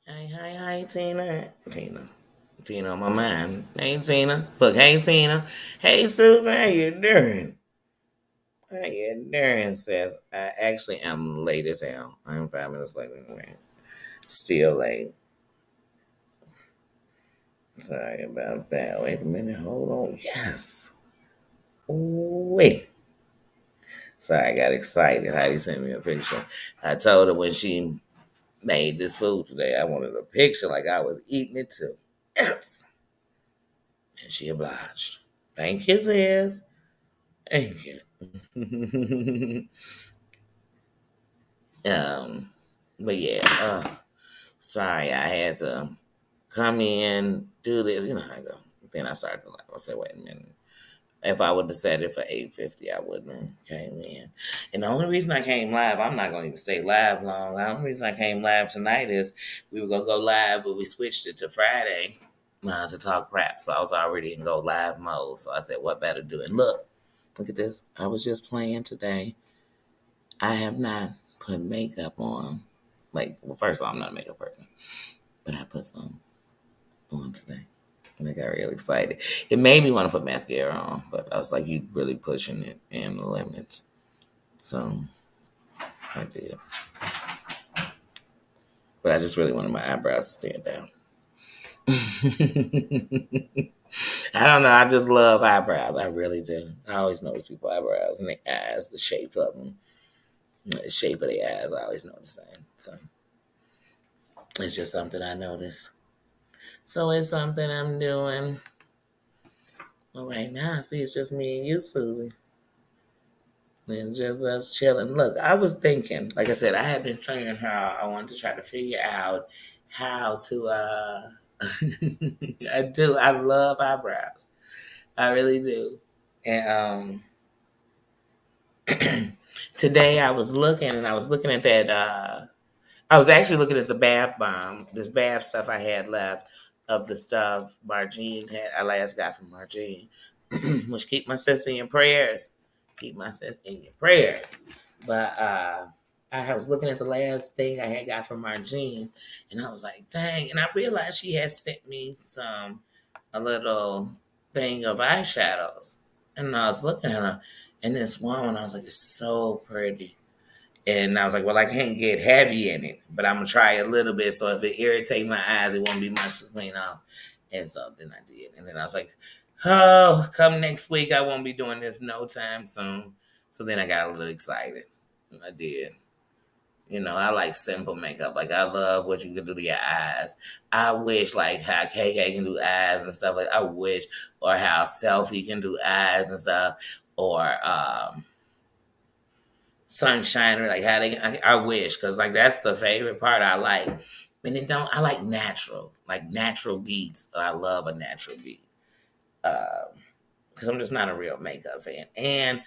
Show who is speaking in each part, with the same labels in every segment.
Speaker 1: Hi, Tina. Tina on my mind. Hey, Tina. Look, hey, Tina. Hey, Susan, how you doing? How you doing, sis? I actually am late as hell. I'm 5 minutes late anyway. Still late. Sorry about that. Wait a minute. Hold on. Yes. Wait. Sorry, I got excited. Heidi sent me a picture. I told her when she made this food today, I wanted a picture like I was eating it too. Yes. And she obliged. Thank you, sis. Thank you. um, but yeah, sorry, I had to come in, do this. You know how I go. Then I started to laugh. I said, wait a minute. If I would have said it for 8:50, I wouldn't have came in. And the only reason I came live, I'm not gonna even stay live long. The only reason I came live tonight is we were gonna go live, but we switched it to Friday to talk crap. So I was already in go live mode. So I said, what better do? And look at this. I was just playing today. I have not put makeup on. Like, well, first of all, I'm not a makeup person, but I put some on today. And I got real excited. It made me want to put mascara on, but I was like, you really pushing it in the limits. So I did. But I just really wanted my eyebrows to stand out. I don't know. I just love eyebrows. I really do. I always notice people's eyebrows and their eyes, the shape of them, the shape of their eyes. I always notice that. So it's just something I notice. So it's something I'm doing. Well, right now, I see it's just me and you, Susie. And just us chilling. Look, I was thinking, like I said, I had been saying how I wanted to try to figure out how to, I do. I love eyebrows. I really do. And today I was looking and I was looking at that, I was actually looking at the bath bomb, this bath stuff I had left of the stuff Margene had, I last got from Margene, which keep my sister in your prayers. Keep my sister in your prayers. But I was looking at the last thing I had got from Margene, and I was like, dang. And I realized she had sent me a little thing of eyeshadows. And I was looking at her, and this one, I was like, it's so pretty. And I was like, well, I can't get heavy in it, but I'm gonna try a little bit. So if it irritates my eyes, it won't be much to clean off. And so then I did. And then I was like, oh, come next week, I won't be doing this no time soon. So then I got a little excited. And I did. You know, I like simple makeup. Like I love what you can do to your eyes. I wish like how KK can do eyes and stuff. Like I wish, or how Selfie can do eyes and stuff, or sunshine or like how they I wish because like that's the favorite part I like. And it don't I like natural beats. I love a natural beat because I'm just not a real makeup fan. And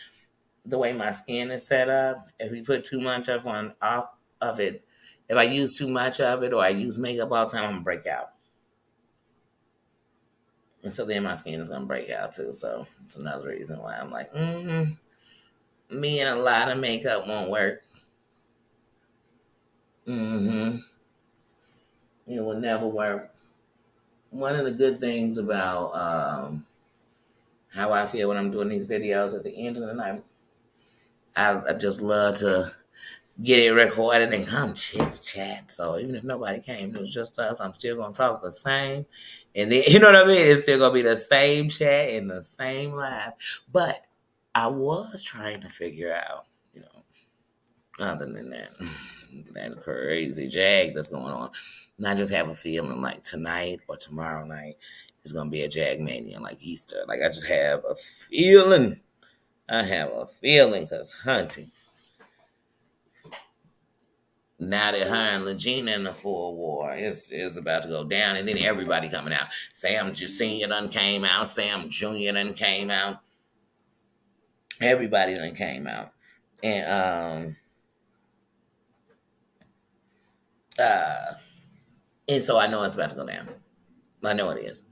Speaker 1: the way my skin is set up, if we put too much of on off of it, if I use too much of it or I use makeup all the time, I'm gonna break out. And so then my skin is gonna break out too. So it's another reason why I'm like, me and a lot of makeup won't work. Mm-hmm. It will never work. One of the good things about how I feel when I'm doing these videos at the end of the night, I just love to get it recorded and come chit chat. So even if nobody came, it was just us, I'm still gonna talk the same. And then you know what I mean? It's still gonna be the same chat and the same live. But I was trying to figure out, you know, other than that, that crazy jag that's going on. And I just have a feeling like tonight or tomorrow night is gonna be a jag mania like Easter. Like I just have a feeling. I have a feeling because hunting. Now that her and Legina in the full war is about to go down, and then everybody coming out. Sam Senior done came out. Sam Junior done came out. Everybody done came out, and uh and so I know it's about to go down. I know it is.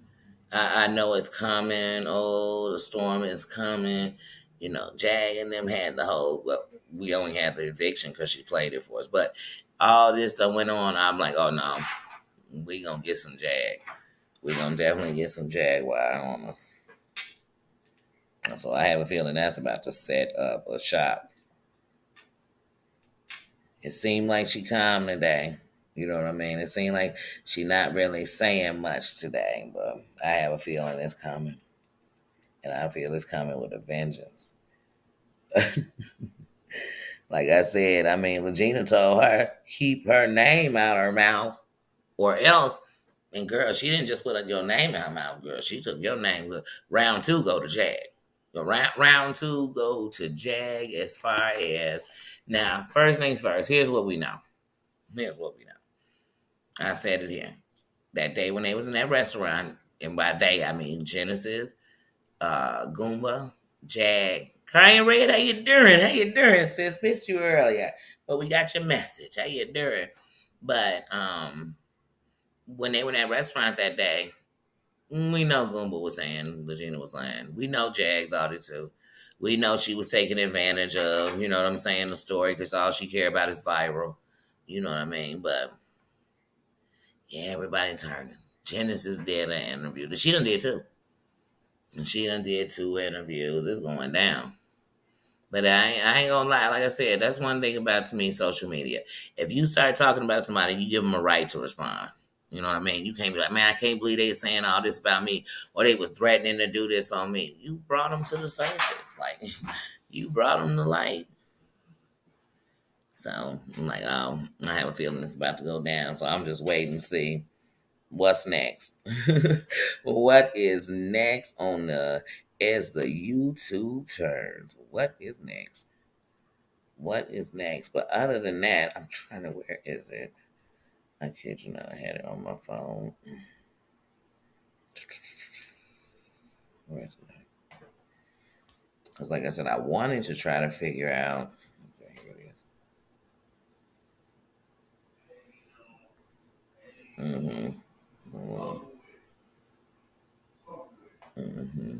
Speaker 1: I know it's coming. Oh, the storm is coming. You know, Jag and them had the whole. Well, we only had the eviction because she played it for us, but all this that went on, I'm like, oh no, We gonna get some Jag. We gonna definitely get some Jaguar on us. So I have a feeling that's about to set up a shop. It seemed like she calm today. You know what I mean? It seemed like she not really saying much today, but I have a feeling it's coming. And I feel it's coming with a vengeance. Like I said, I mean, Legina told her, keep her name out her mouth or else. And girl, she didn't just put your name out her mouth, girl. She took your name. Look, round two, go to Jag. Round two, go to Jag as far as. Now, first things first, here's what we know. Here's what we know. I said it here. That day when they was in that restaurant, and by they, I mean Genesis, Goomba, Jag. Crying Red, how you doing? How you doing, sis? Missed you earlier. But we got your message. How you doing? But when they were in that restaurant that day, we know Goomba was saying Legina was lying. We know Jag thought it too. We know she was taking advantage of, you know what I'm saying, the story because all she cared about is viral. You know what I mean? But yeah, everybody turning. Genesis did an interview. She done did too. And she done did 2 interviews. It's going down. But I ain't gonna lie. Like I said, that's one thing about to me social media. If you start talking about somebody, you give them a right to respond. You know what I mean? You can't be like, man, I can't believe they saying all this about me, or they was threatening to do this on me. You brought them to the surface, like you brought them to light. So I'm like, oh, I have a feeling it's about to go down. So I'm just waiting to see what's next. What is next on the as the YouTube turns? What is next? What is next? But other than that, I'm trying to. Where is it? I kid you not. I had it on my phone. Where is it? Because, like I said, I wanted to try to figure out. Okay, here it is. Mm-hmm. Mm-hmm.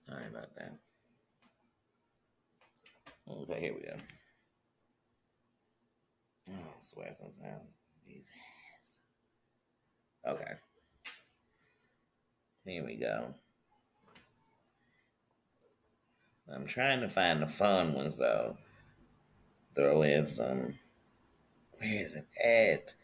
Speaker 1: Sorry about that. Okay, here we go. Oh, I swear sometimes these ads. Okay, here we go. I'm trying to find the fun ones though. Throw in some. Where is it at?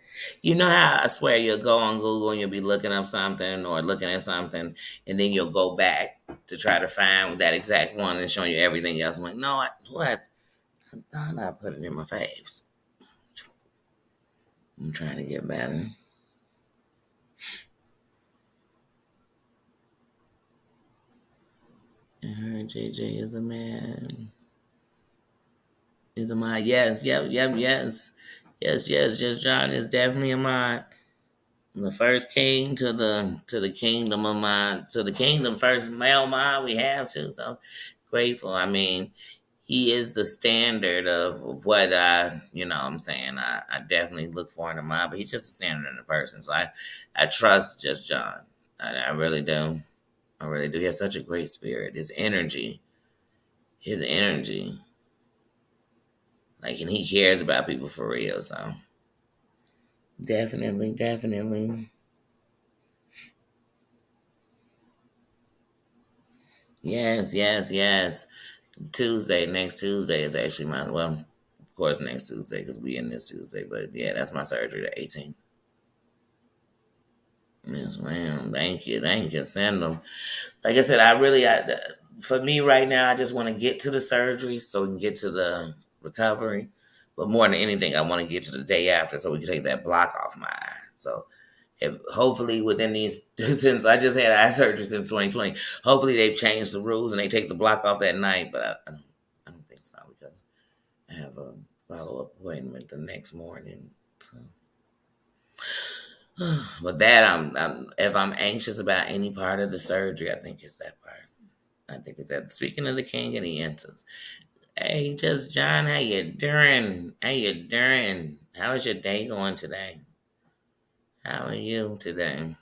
Speaker 1: You know how I swear you'll go on Google and you'll be looking up something or looking at something, and then you'll go back to try to find that exact one and show you everything else. I'm like, no, what? I thought I put it in my faves. I'm trying to get better. And her JJ is a man. Is a mod. Yes, yes. Yes. John is definitely a mod. The first king to the kingdom of mine, to the kingdom first male mod we have too. So grateful. I mean, he is the standard of what what I'm saying. I definitely look for in a mod, but he's just a standard in a person. So I trust just John. I really do. I really do. He has such a great spirit. His energy, like, and he cares about people for real. So definitely. Yes. Tuesday, next Tuesday is actually of course, next Tuesday because we in this Tuesday. But yeah, that's my surgery, the 18th. Yes, ma'am. Thank you. Send them. Like I said, for me right now, I just want to get to the surgery so we can get to the recovery. But more than anything, I want to get to the day after so we can take that block off my eye. So if hopefully within these since I just had eye surgery since 2020, hopefully they've changed the rules and they take the block off that night. But I don't think so because I have a follow up appointment the next morning. So. But that if I'm anxious about any part of the surgery, I think it's that part. I think it's that. Speaking of the king and the entrance, Hey, just John, how you doing? How you doing? How is your day going today? How are you today?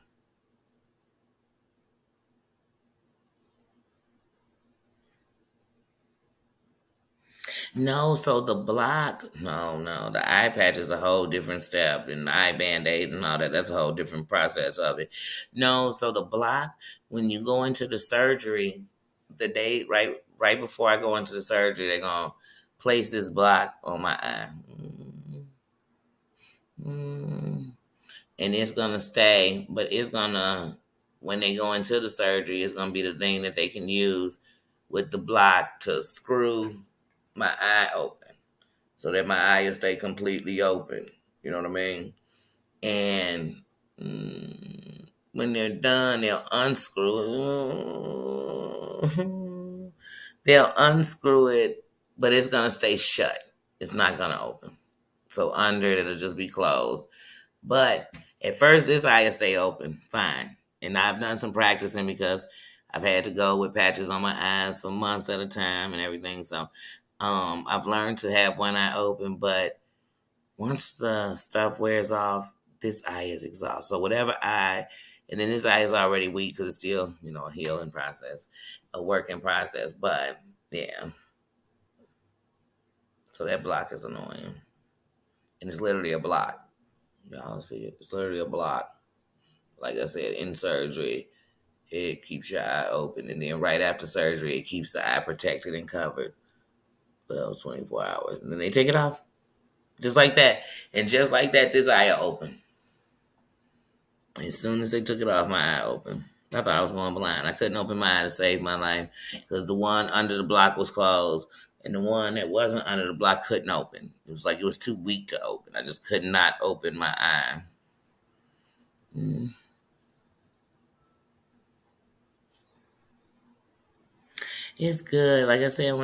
Speaker 1: No, so the block, no, the eye patch is a whole different step, and the eye band-aids and all that, that's a whole different process of it. No, so the block, when you go into the surgery, the day right before I go into the surgery, they're gonna place this block on my eye. Mm. And it's gonna stay, but it's gonna when they go into the surgery, it's gonna be the thing that they can use with the block to screw my eye open so that my eye will stay completely open. You know what I mean? And when they're done, they'll unscrew it. They'll unscrew it, but it's gonna stay shut. It's not gonna open. So under it, it'll just be closed. But at first, this eye will stay open, fine. And I've done some practicing because I've had to go with patches on my eyes for months at a time and everything. So I've learned to have one eye open. But once the stuff wears off, this eye is exhausted. So whatever eye, and then this eye is already weak because it's still, a healing process, a working process. But yeah, so that block is annoying. And it's literally a block. Y'all see it? It's literally a block. Like I said, in surgery, it keeps your eye open. And then right after surgery, it keeps the eye protected and covered for those 24 hours. And then they take it off. Just like that. And just like that, this eye will open. As soon as they took it off, my eye opened. I thought I was going blind. I couldn't open my eye to save my life because the one under the block was closed and the one that wasn't under the block couldn't open. It was like it was too weak to open. I just could not open my eye. Mm. It's good. Like I said,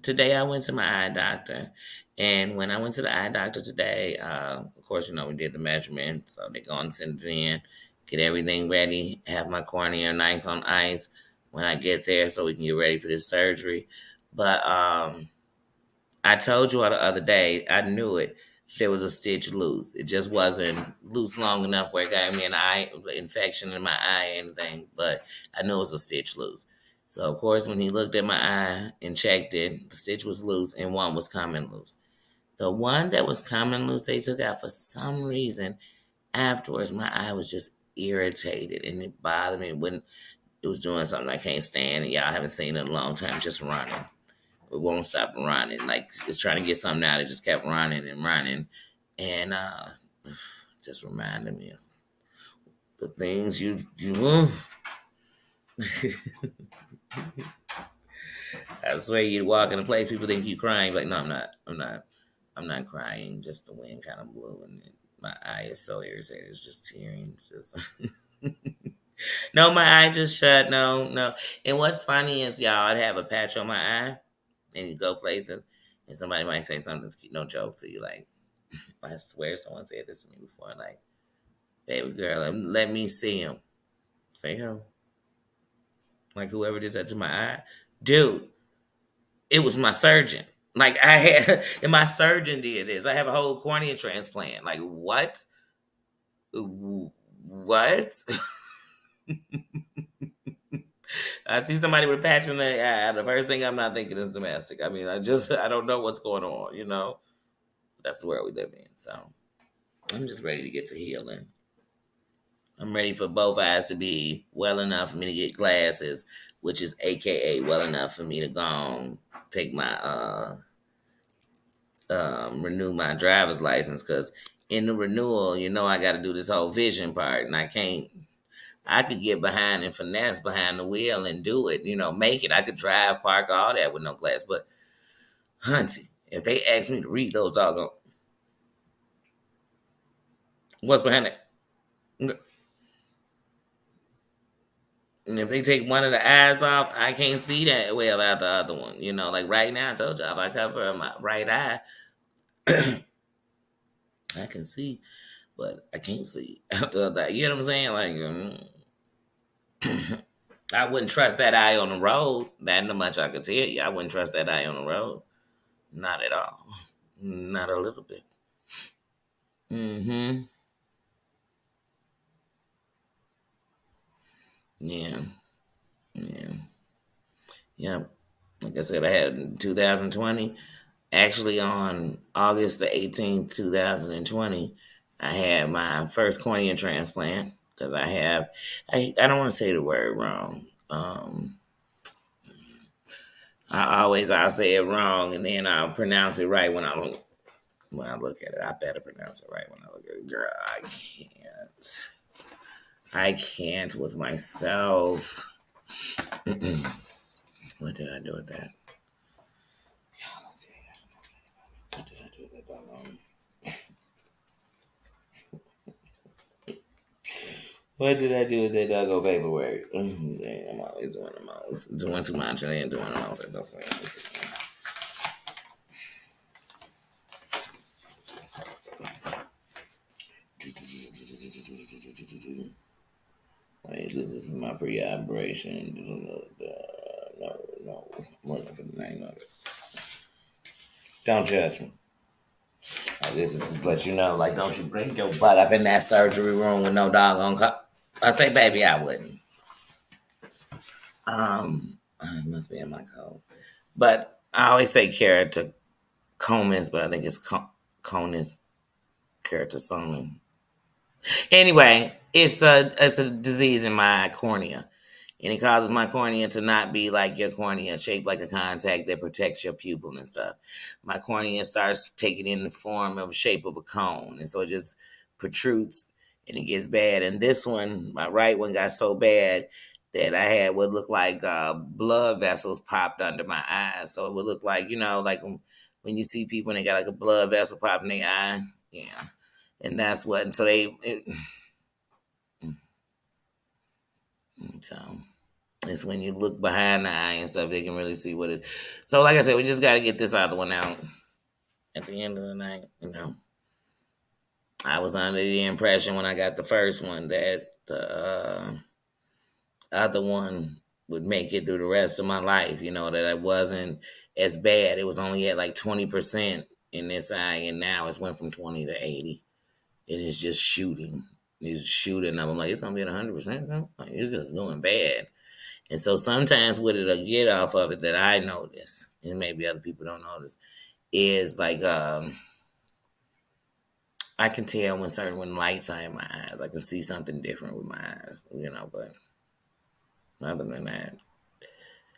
Speaker 1: today I went to my eye doctor, and when I went to the eye doctor today, of course, we did the measurement, so they go and send it in, get everything ready, have my cornea nice on ice when I get there, so we can get ready for this surgery. But I told you all the other day, I knew it. There was a stitch loose. It just wasn't loose long enough where it got me an eye infection in my eye or anything, but I knew it was a stitch loose. So, of course, when he looked at my eye and checked it, the stitch was loose and one was coming loose. The one that was coming loose, they took out for some reason. Afterwards, my eye was just irritated and it bothered me when it was doing something I can't stand. And y'all haven't seen it in a long time, just running. It won't stop running. Like it's trying to get something out. It just kept running and running, and just reminded me of the things you. I swear, you walk in a place, people think you crying. Like, no, I'm not. I'm not. I'm not crying. Just the wind kind of blew, and my eye is so irritated. It's just tearing. It's just. No, my eye just shut. No, no. And what's funny is y'all, I'd have a patch on my eye, and you go places, and somebody might say something, no joke to you, like, I swear someone said this to me before, like, baby girl, let me see him. Say him. Like whoever did that to my eye. Dude, it was my surgeon. Like I had and my surgeon did this. I have a whole cornea transplant. Like what? What? I see somebody with a patch in their eye. The first thing I'm not thinking is domestic. I mean, I don't know what's going on. That's the world we live in. So I'm just ready to get to healing. I'm ready for both eyes to be well enough for me to get glasses, which is AKA well enough for me to go on, take my renew my driver's license. Because in the renewal, I got to do this whole vision part, and I can't. I could get behind and finesse behind the wheel and do it, make it. I could drive, park, all that with no glass. But, hunty, if they ask me to read those doggone, what's behind it? And if they take one of the eyes off, I can't see that well out the other one. Like right now, I told you, if I cover my right eye, I can see, but I can't see out the other eye. You know what I'm saying? Like, I wouldn't trust that eye on the road. That much I could tell you. I wouldn't trust that eye on the road. Not at all. Not a little bit. Mm-hmm. Yeah. Yeah. Yeah. Like I said, I had it in 2020. Actually, on August the 18th, 2020, I had my first cornea transplant because I don't want to say the word wrong. I'll say it wrong and then I'll pronounce it right when I look at it. I better pronounce it right when I look at it. Girl, I can't with myself. What did I do with that? Let's see. What did I do with that doggone? What did I do with that doggone paperwork? Dang, I'm always doing the most. Doing too much and then doing the most at the same time. Wait, this is my pre-operation. No. I'm looking for the name of it. Don't judge me. This is to let you know, like, don't you bring your butt up in that surgery room with no doggone cup. I say, baby, I wouldn't. It must be in my code. But I always say keratoconus, but I think it's conus keratosoma. Anyway, it's a disease in my cornea, and it causes my cornea to not be like your cornea, shaped like a contact that protects your pupil and stuff. My cornea starts taking in the form of a shape of a cone, and so it just protrudes and it gets bad. And this one, my right one, got so bad that I had what looked like blood vessels popped under my eyes. So it would look like, like when you see people and they got like a blood vessel popping in their eye. Yeah. And that's what, and so so it's when you look behind the eye and stuff, they can really see what it. So, like I said, we just got to get this other one out. At the end of the night, I was under the impression when I got the first one that the other one would make it through the rest of my life. That it wasn't as bad. It was only at like 20% in this eye, and now it's went from 20 to 80. It is just shooting. It's shooting up. I'm like, it's gonna be at 100%. Like, it's just going bad. And so sometimes what it'll get off of it that I notice, and maybe other people don't notice, is like I can tell when lights are in my eyes. I can see something different with my eyes. But other than that,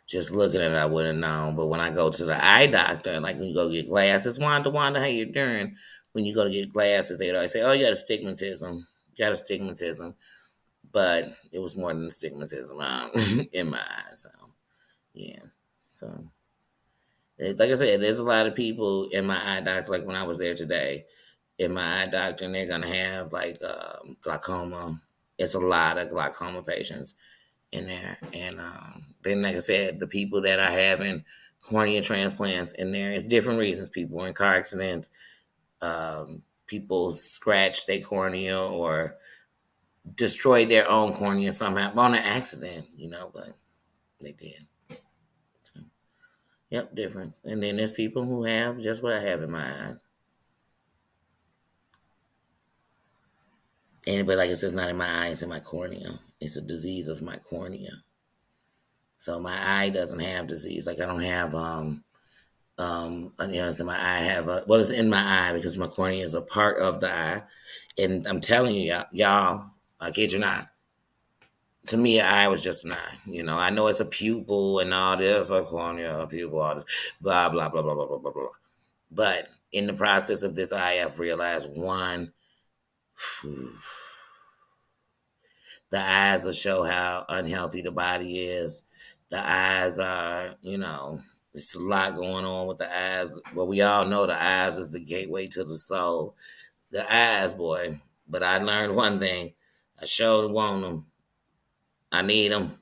Speaker 1: just looking at it, I wouldn't know. But when I go to the eye doctor, like when you go get glasses, Wanda, how you doing? When you go to get glasses, they always say, "Oh, you got astigmatism. You got astigmatism." But it was more than astigmatism in my eyes. So yeah, so. Like I said, there's a lot of people in my eye doctor. Like when I was there today, in my eye doctor, and they're gonna have like glaucoma. It's a lot of glaucoma patients in there, and then like I said, the people that are having cornea transplants in there, it's different reasons. People were in car accidents. People scratched their cornea or destroyed their own cornea somehow on an accident, but they did. So, yep, difference. And then there's people who have just what I have in my eye. But like I said, it's not in my eye, it's in my cornea. It's a disease of my cornea. So my eye doesn't have disease. Like I don't have it's in my eye. I have it's in my eye because my cornea is a part of the eye. And I'm telling you, y'all, I kid you not. To me, an eye was just an eye. I know it's a pupil and all this, a cornea, a pupil, all this, blah blah blah blah blah blah blah blah. But in the process of this, I have realized one. The eyes will show how unhealthy the body is. The eyes are, it's a lot going on with the eyes. Well, we all know the eyes is the gateway to the soul. The eyes, boy. But I learned one thing. I sure want them. I need them.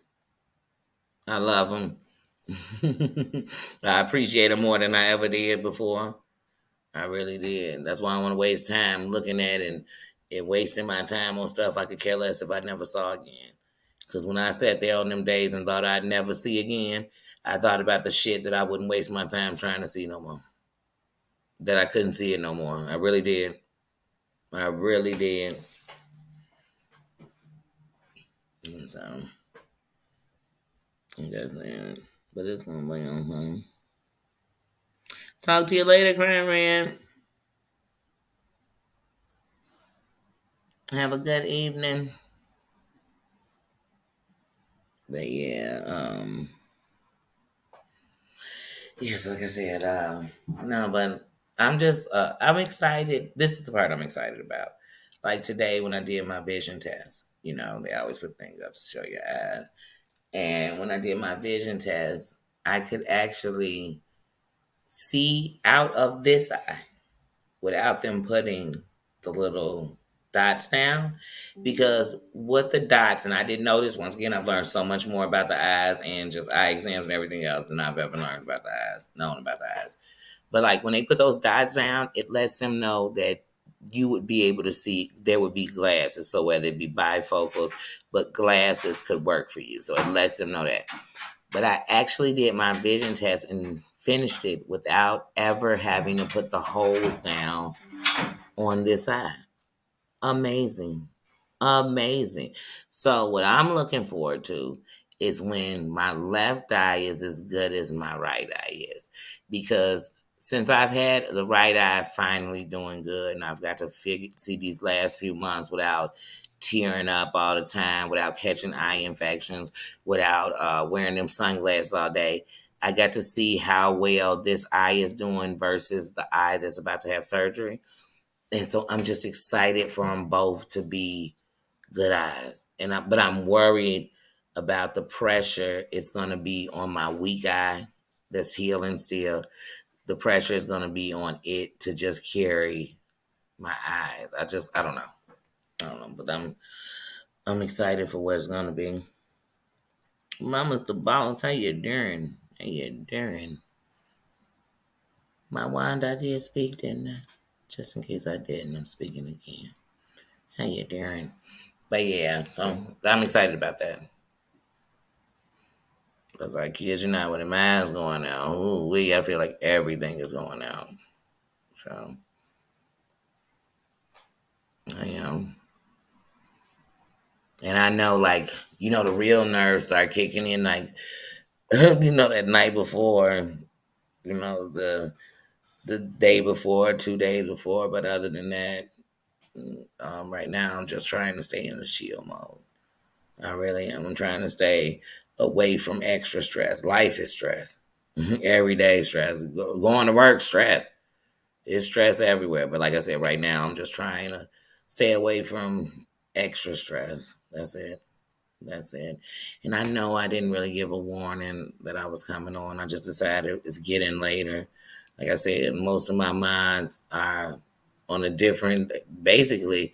Speaker 1: I love them. I appreciate them more than I ever did before. I really did. That's why I want to waste time looking at it and wasting my time on stuff I could care less if I never saw again. Because when I sat there on them days and thought I'd never see again, I thought about the shit that I wouldn't waste my time trying to see no more. That I couldn't see it no more. I really did. I really did. And so, that's it. But it's gonna be on. Talk to you later, Crime Man. Have a good evening. But yeah, yes, like I said, no, but I'm excited. This is the part I'm excited about. Like today when I did my vision test, they always put things up to show your eyes. And when I did my vision test, I could actually see out of this eye without them putting the little dots down. Because what the dots, and I didn't know this, once again, I've learned so much more about the eyes and just eye exams and everything else than I've ever learned about the eyes, known about the eyes. But like when they put those dots down, it lets them know that you would be able to see, there would be glasses. So whether it be bifocals, but glasses could work for you. So it lets them know that. But I actually did my vision test and finished it without ever having to put the holes down on this eye. Amazing. Amazing. So what I'm looking forward to is when my left eye is as good as my right eye is. Because since I've had the right eye finally doing good and I've got to see these last few months without tearing up all the time, without catching eye infections, without wearing them sunglasses all day, I got to see how well this eye is doing versus the eye that's about to have surgery. And so I'm just excited for them both to be good eyes. But I'm worried about the pressure it's going to be on my weak eye that's healing still. The pressure is going to be on it to just carry my eyes. I don't know. I don't know, but I'm excited for what it's going to be. Mama's the boss. How you doing? How you doing? My wand, I did speak, didn't I? Just in case I didn't, I'm speaking again. How you doing? But yeah, so I'm excited about that. Because I kid you not, with the mask going out, I feel like everything is going out. So I am. And I know, like, the real nerves start kicking in, like, that night before, the day before, 2 days before. But other than that, right now, I'm just trying to stay in the shield mode. I really am. I'm trying to stay away from extra stress. Life is stress. Everyday stress. Going to work, stress. It's stress everywhere. But like I said, right now, I'm just trying to stay away from extra stress. That's it. That's it. And I know I didn't really give a warning that I was coming on. I just decided it's getting later. Like I said, most of my minds are on a different, basically,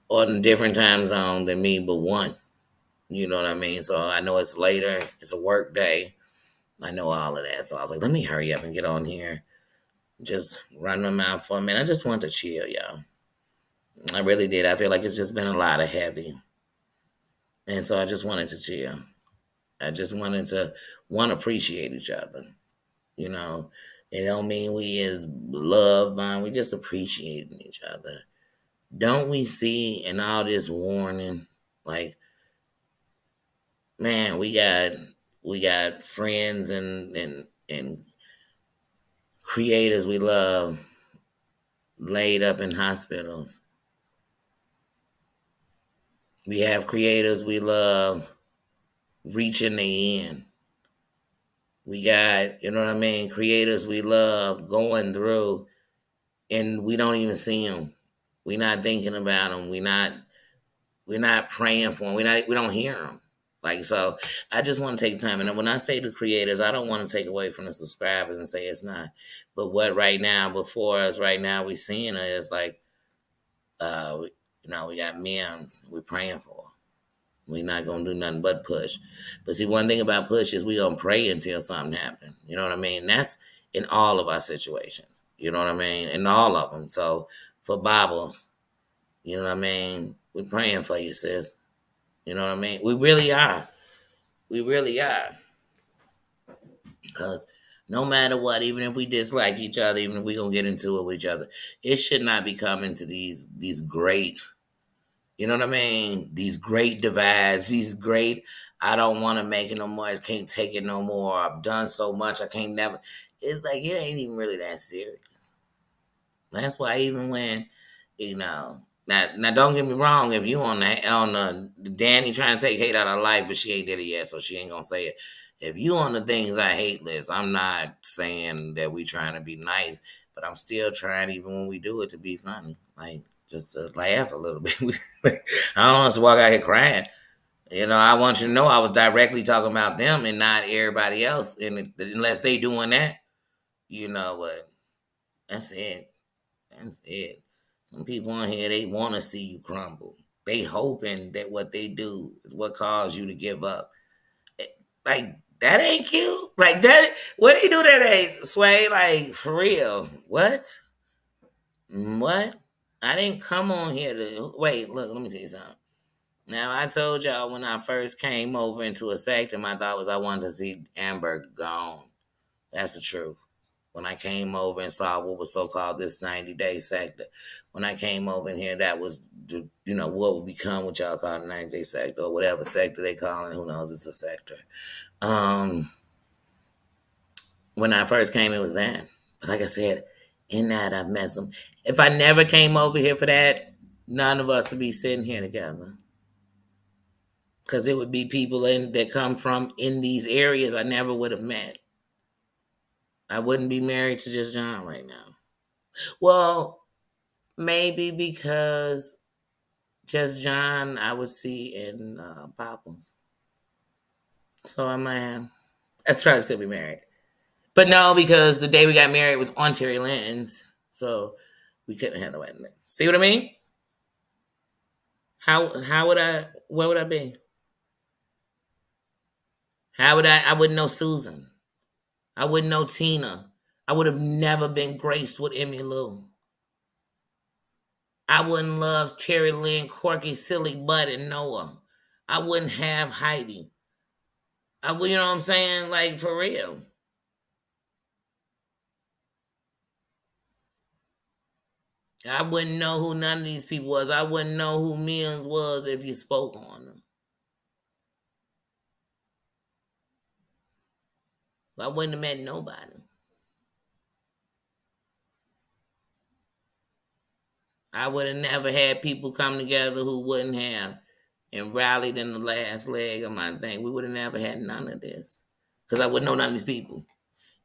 Speaker 1: on a different time zone than me, but one. You know what I mean? So I know it's later. It's a work day. I know all of that. So I was like, let me hurry up and get on here. Just run my mouth for a minute. I just want to chill, y'all. I really did. I feel like it's just been a lot of heavy. And so I just wanted to chill. I just wanted to appreciate each other. You know, it don't mean we is love bond. We just appreciating each other. Don't we see in all this warning, like, man, we got friends and creators we love laid up in hospitals. We have creators we love reaching the end. We got, you know what I mean, creators we love going through and we don't even see them. We're not thinking about them. We're not praying for them. We don't hear them. Like, so I just want to take time. And when I say the creators, I don't want to take away from the subscribers and say it's not. But what right now, before us right now, we seeing it is like, we got memes we're praying for. We're not going to do nothing but push. But see, one thing about push is we going to pray until something happens. You know what I mean? That's in all of our situations. You know what I mean? In all of them. So for Bibles, you know what I mean? We're praying for you, sis. You know what I mean? We really are. We really are. Because no matter what, even if we dislike each other, even if we gonna get into it with each other, it should not be coming to these great, you know what I mean? These great divides, these great. I don't want to make it no more. I can't take it no more. I've done so much. I can't never. It's like it ain't even really that serious. That's why even when, you know, now don't get me wrong. If you on the Danny trying to take hate out of life, but she ain't did it yet, so she ain't gonna say it. If you on the things I hate list, I'm not saying that we trying to be nice, but I'm still trying, even when we do it, to be funny, like just to laugh a little bit. I don't want us to walk out here crying. I want you to know I was directly talking about them and not everybody else, and unless they doing that, but that's it. That's it. Some people on here, they want to see you crumble. They hoping that what they do is what caused you to give up. Like that ain't cute. Like that. What do you do that ain't Sway? Like for real? What? What? I didn't come on here to wait. Look, let me tell you something. Now I told y'all when I first came over into a sector, my thought was I wanted to see Amber gone. That's the truth. When I came over and saw what was so called this 90-day sector, when I came over in here, that was what would become what y'all call the 90-day sector or whatever sector they call it. Who knows? It's a sector. Um, when I first came, it was that. But like I said, in that I've met some. If I never came over here for that, none of us would be sitting here together. Because it would be people that come from in these areas I never would have met. I wouldn't be married to just John right now. Well, maybe because just John I would see in Poppins. So I might have. That's trying to still be married. But no, because the day we got married was on Terry Lynn's. So we couldn't have the wedding. See what I mean? How would I where would I be? How would I wouldn't know Susan. I wouldn't know Tina. I would have never been graced with Emmy Lou. I wouldn't love Terry Lynn, Corky, Silly Bud, and Noah. I wouldn't have Heidi. I would, you know what I'm saying? Like for real. I wouldn't know who none of these people was. I wouldn't know who Millions was if you spoke on them. I wouldn't have met nobody. I would have never had people come together who wouldn't have and rallied in the last leg of my thing. We would have never had none of this. Because I wouldn't know none of these people.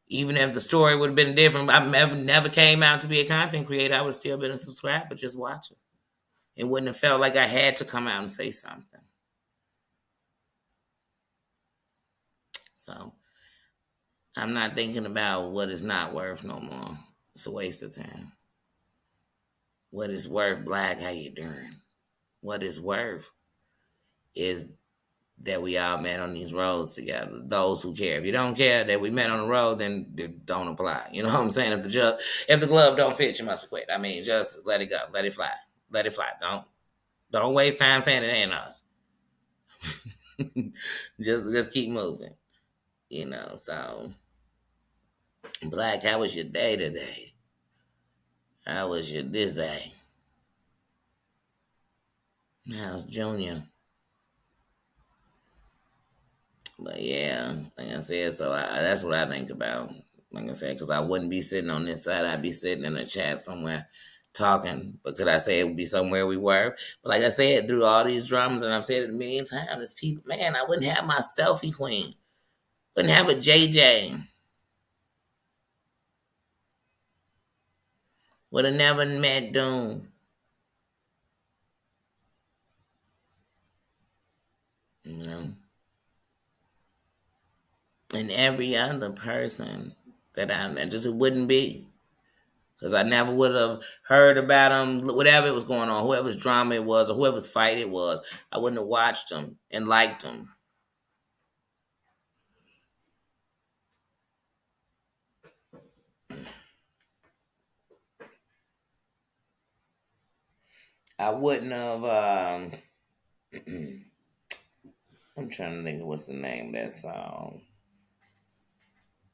Speaker 1: Even if the story would have been different, I never came out to be a content creator. I would have still been a subscriber just watching. It wouldn't have felt like I had to come out and say something. So I'm not thinking about what is not worth no more. It's a waste of time. What is worth, Black? How you doing? What is worth is that we all met on these roads together. Those who care. If you don't care that we met on the road, then it don't apply. You know what I'm saying? If the glove don't fit, you must quit. I mean, just let it go. Let it fly. Let it fly. Don't waste time saying it ain't us. just keep moving. So Black, how was your day today? How was your this day? How's Junior? But yeah, like I said, so that's what I think about. Like I said, because I wouldn't be sitting on this side, I'd be sitting in a chat somewhere talking. But could I say it would be somewhere we were? But like I said, through all these dramas, and I've said it a million times, it's people, man, I wouldn't have my selfie queen, wouldn't have a JJ, would have never met Doom. You know, and every other person that I met, just it wouldn't be. Because I never would have heard about them, whatever was going on, whoever's drama it was, or whoever's fight it was. I wouldn't have watched them and liked them. I wouldn't have. I'm trying to think of what's the name of that song.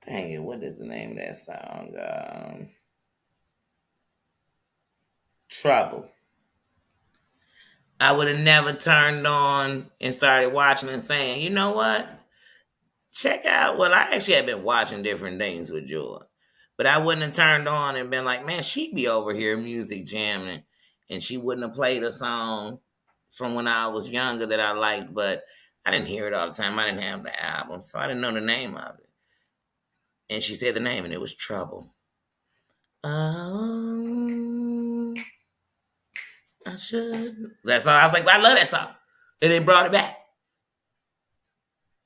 Speaker 1: Dang it, what is the name of that song? Trouble. I would have never turned on and started watching and saying, you know what? Check out. Well, I actually had been watching different things with Joy, but I wouldn't have turned on and been like, man, she'd be over here music jamming, and she wouldn't have played a song from when I was younger that I liked, but I didn't hear it all the time. I didn't have the album, so I didn't know the name of it. And she said the name, and it was Trouble. Um, I should. That's all. I was like, I love that song, and then brought it back.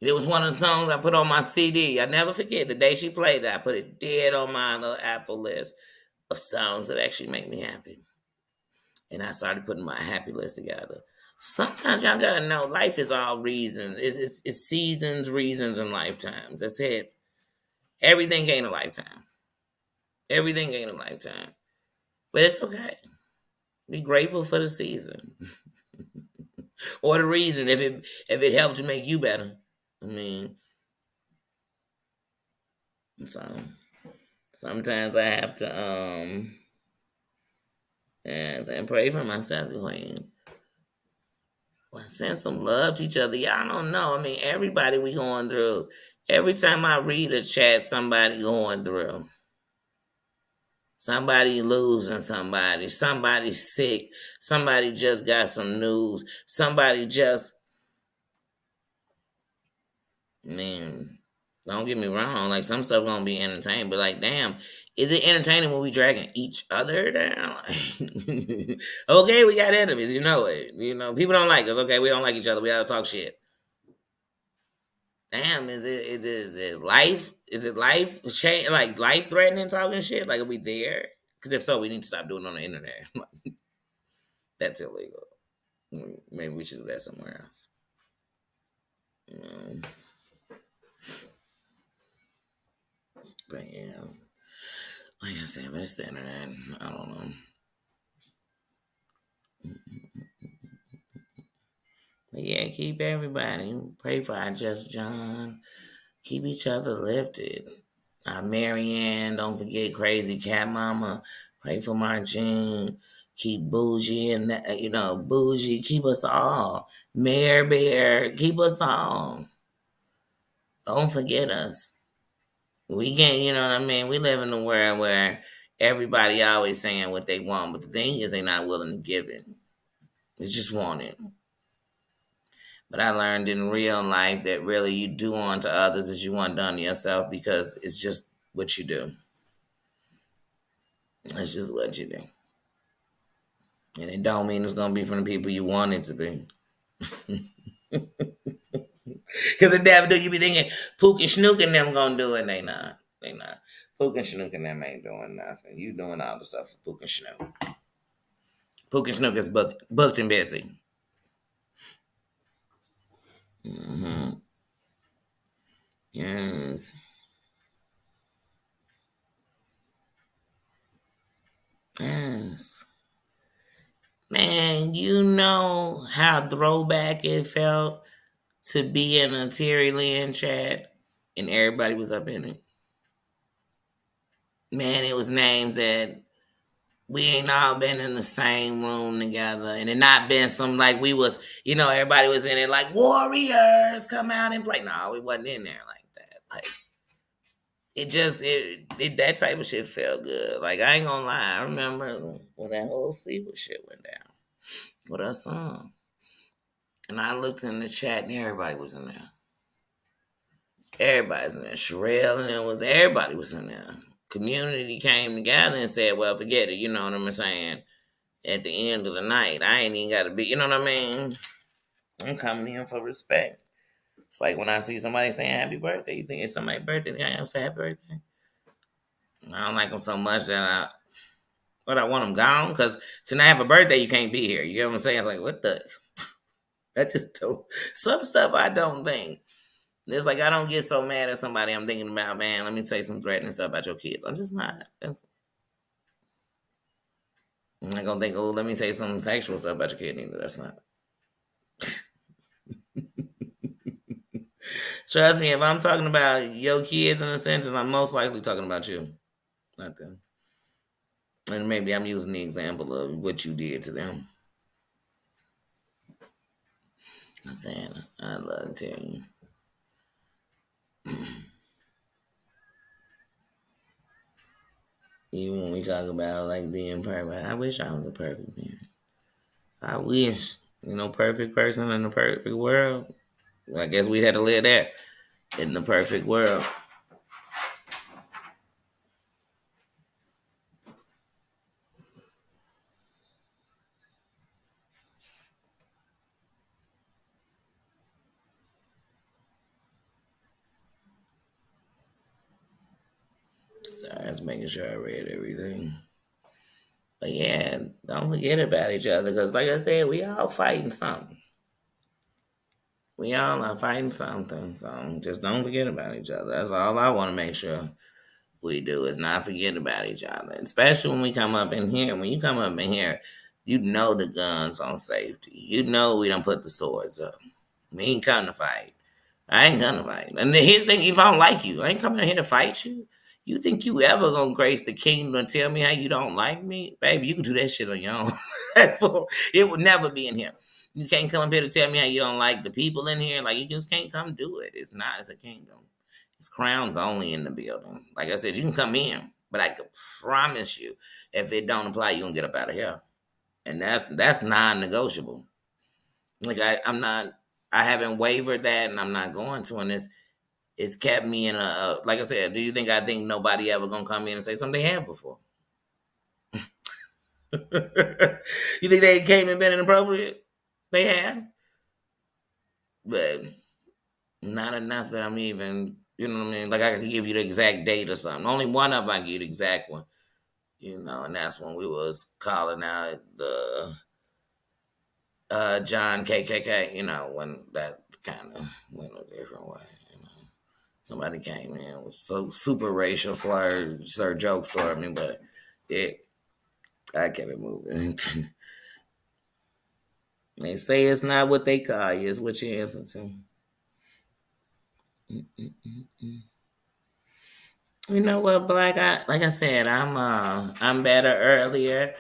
Speaker 1: It was one of the songs I put on my CD. I never forget the day she played that. I put it dead on my little Apple list of songs that actually make me happy. And I started putting my happy list together. Sometimes y'all gotta know life is all reasons. It's seasons, reasons, and lifetimes. That's it. Everything ain't a lifetime. Everything ain't a lifetime. But it's okay. Be grateful for the season. Or the reason if it helped to make you better. I mean, so sometimes I have to and pray for myself, Queen. Well, send some love to each other. Y'all don't know. I mean, everybody we going through. Every time I read a chat, somebody going through. Somebody losing somebody. Somebody sick. Somebody just got some news. Somebody just, man, don't get me wrong. Like, some stuff gonna be entertaining, but like, damn, is it entertaining when we dragging each other down? Okay, we got enemies, you know it. You know, people don't like us. Okay, we don't like each other. We gotta talk shit. Damn, is it life? Is it life change, like life threatening talking shit? Like, are we there? Because if so, we need to stop doing it on the internet. That's illegal. Maybe we should do that somewhere else. Mm, but yeah, like I said, but it's the internet. I don't know. But yeah, keep everybody. Pray for our just John. Keep each other lifted. Marianne, don't forget Crazy Cat Mama. Pray for Margene. Keep Bougie and Bougie. Keep us all. Mayor Bear, keep us all. Don't forget us. We can't, you know what I mean? We live in a world where everybody always saying what they want, but the thing is they not willing to give it. They just want it. But I learned in real life that really you do unto others as you want done to yourself because it's just what you do. That's just what you do. And it don't mean it's gonna be from the people you want it to be. Because it never do. You be thinking Pook and Snook and them gonna do it. They not. They not. Pook and Snook and them ain't doing nothing. You doing all the stuff for Pook and Snook. Pook and Snook is booked and busy. Mm-hmm. Yes. Yes. Man, you know how throwback it felt to be in a Terry Lynn chat and everybody was up in it. Man, it was names that we ain't all been in the same room together, and it not been some like we was, everybody was in it like Warriors come out and play. No, we wasn't in there like that. Like it that type of shit felt good. Like I ain't gonna lie, I remember when that whole Seawood shit went down with our song, and I looked in the chat and everybody was in there. Everybody's in there. Sherelle and everybody was in there. Community came together and said, "Well, forget it." You know what I'm saying? At the end of the night, I ain't even got to be. You know what I mean? I'm coming in for respect. It's like when I see somebody saying happy birthday, you think it's somebody's birthday, I say happy birthday. I don't like them so much that I want them gone because tonight have a birthday, you can't be here. You get what I'm saying? It's like, what the? I just don't. Some stuff I don't think. It's like I don't get so mad at somebody I'm thinking about, man, let me say some threatening stuff about your kids. I'm just not. I'm not going to think, oh, let me say some sexual stuff about your kid either. That's not. Trust me, if I'm talking about your kids in a sentence, I'm most likely talking about you. Not them. And maybe I'm using the example of what you did to them. I'm saying, I love to tell you. Even when we talk about like being perfect, I wish I was a perfect parent. I wish, perfect person in the perfect world. I guess we'd have to live that in the perfect world. So I was making sure I read everything. But yeah, don't forget about each other because, like I said, we all fighting something. We all are fighting something. So just don't forget about each other. That's all I want to make sure we do is not forget about each other. Especially when we come up in here. When you come up in here, you know the guns on safety. You know we don't put the swords up. We ain't come to fight. I ain't gonna fight. And here's the thing: if I don't like you, I ain't coming here to fight you. You think you ever gonna grace the kingdom and tell me how you don't like me, baby? You can do that shit on your own. It would never be in here. You can't come up here to tell me how you don't like the people in here. Like you just can't come do it. It's not. It's a kingdom. It's crowns only in the building. Like I said, you can come in, but I can promise you, if it don't apply, you gonna get up out of here. And that's non-negotiable. Like I'm not. I haven't wavered that, and I'm not going to. And it's kept me in like I said. Do you think I think nobody ever gonna come in and say something they have before? You think they came and been inappropriate? They have, but not enough that I'm even. You know what I mean? Like I could give you the exact date or something. Only one of them I can give you the exact one. And that's when we was calling out the John KKK. When that kind of went a different way. Somebody came in with so super racial slur jokes toward me, but I kept it moving. They say it's not what they call you; it's what you answer to. Mm-mm-mm-mm. You know what, Black? Like I said, I'm better earlier.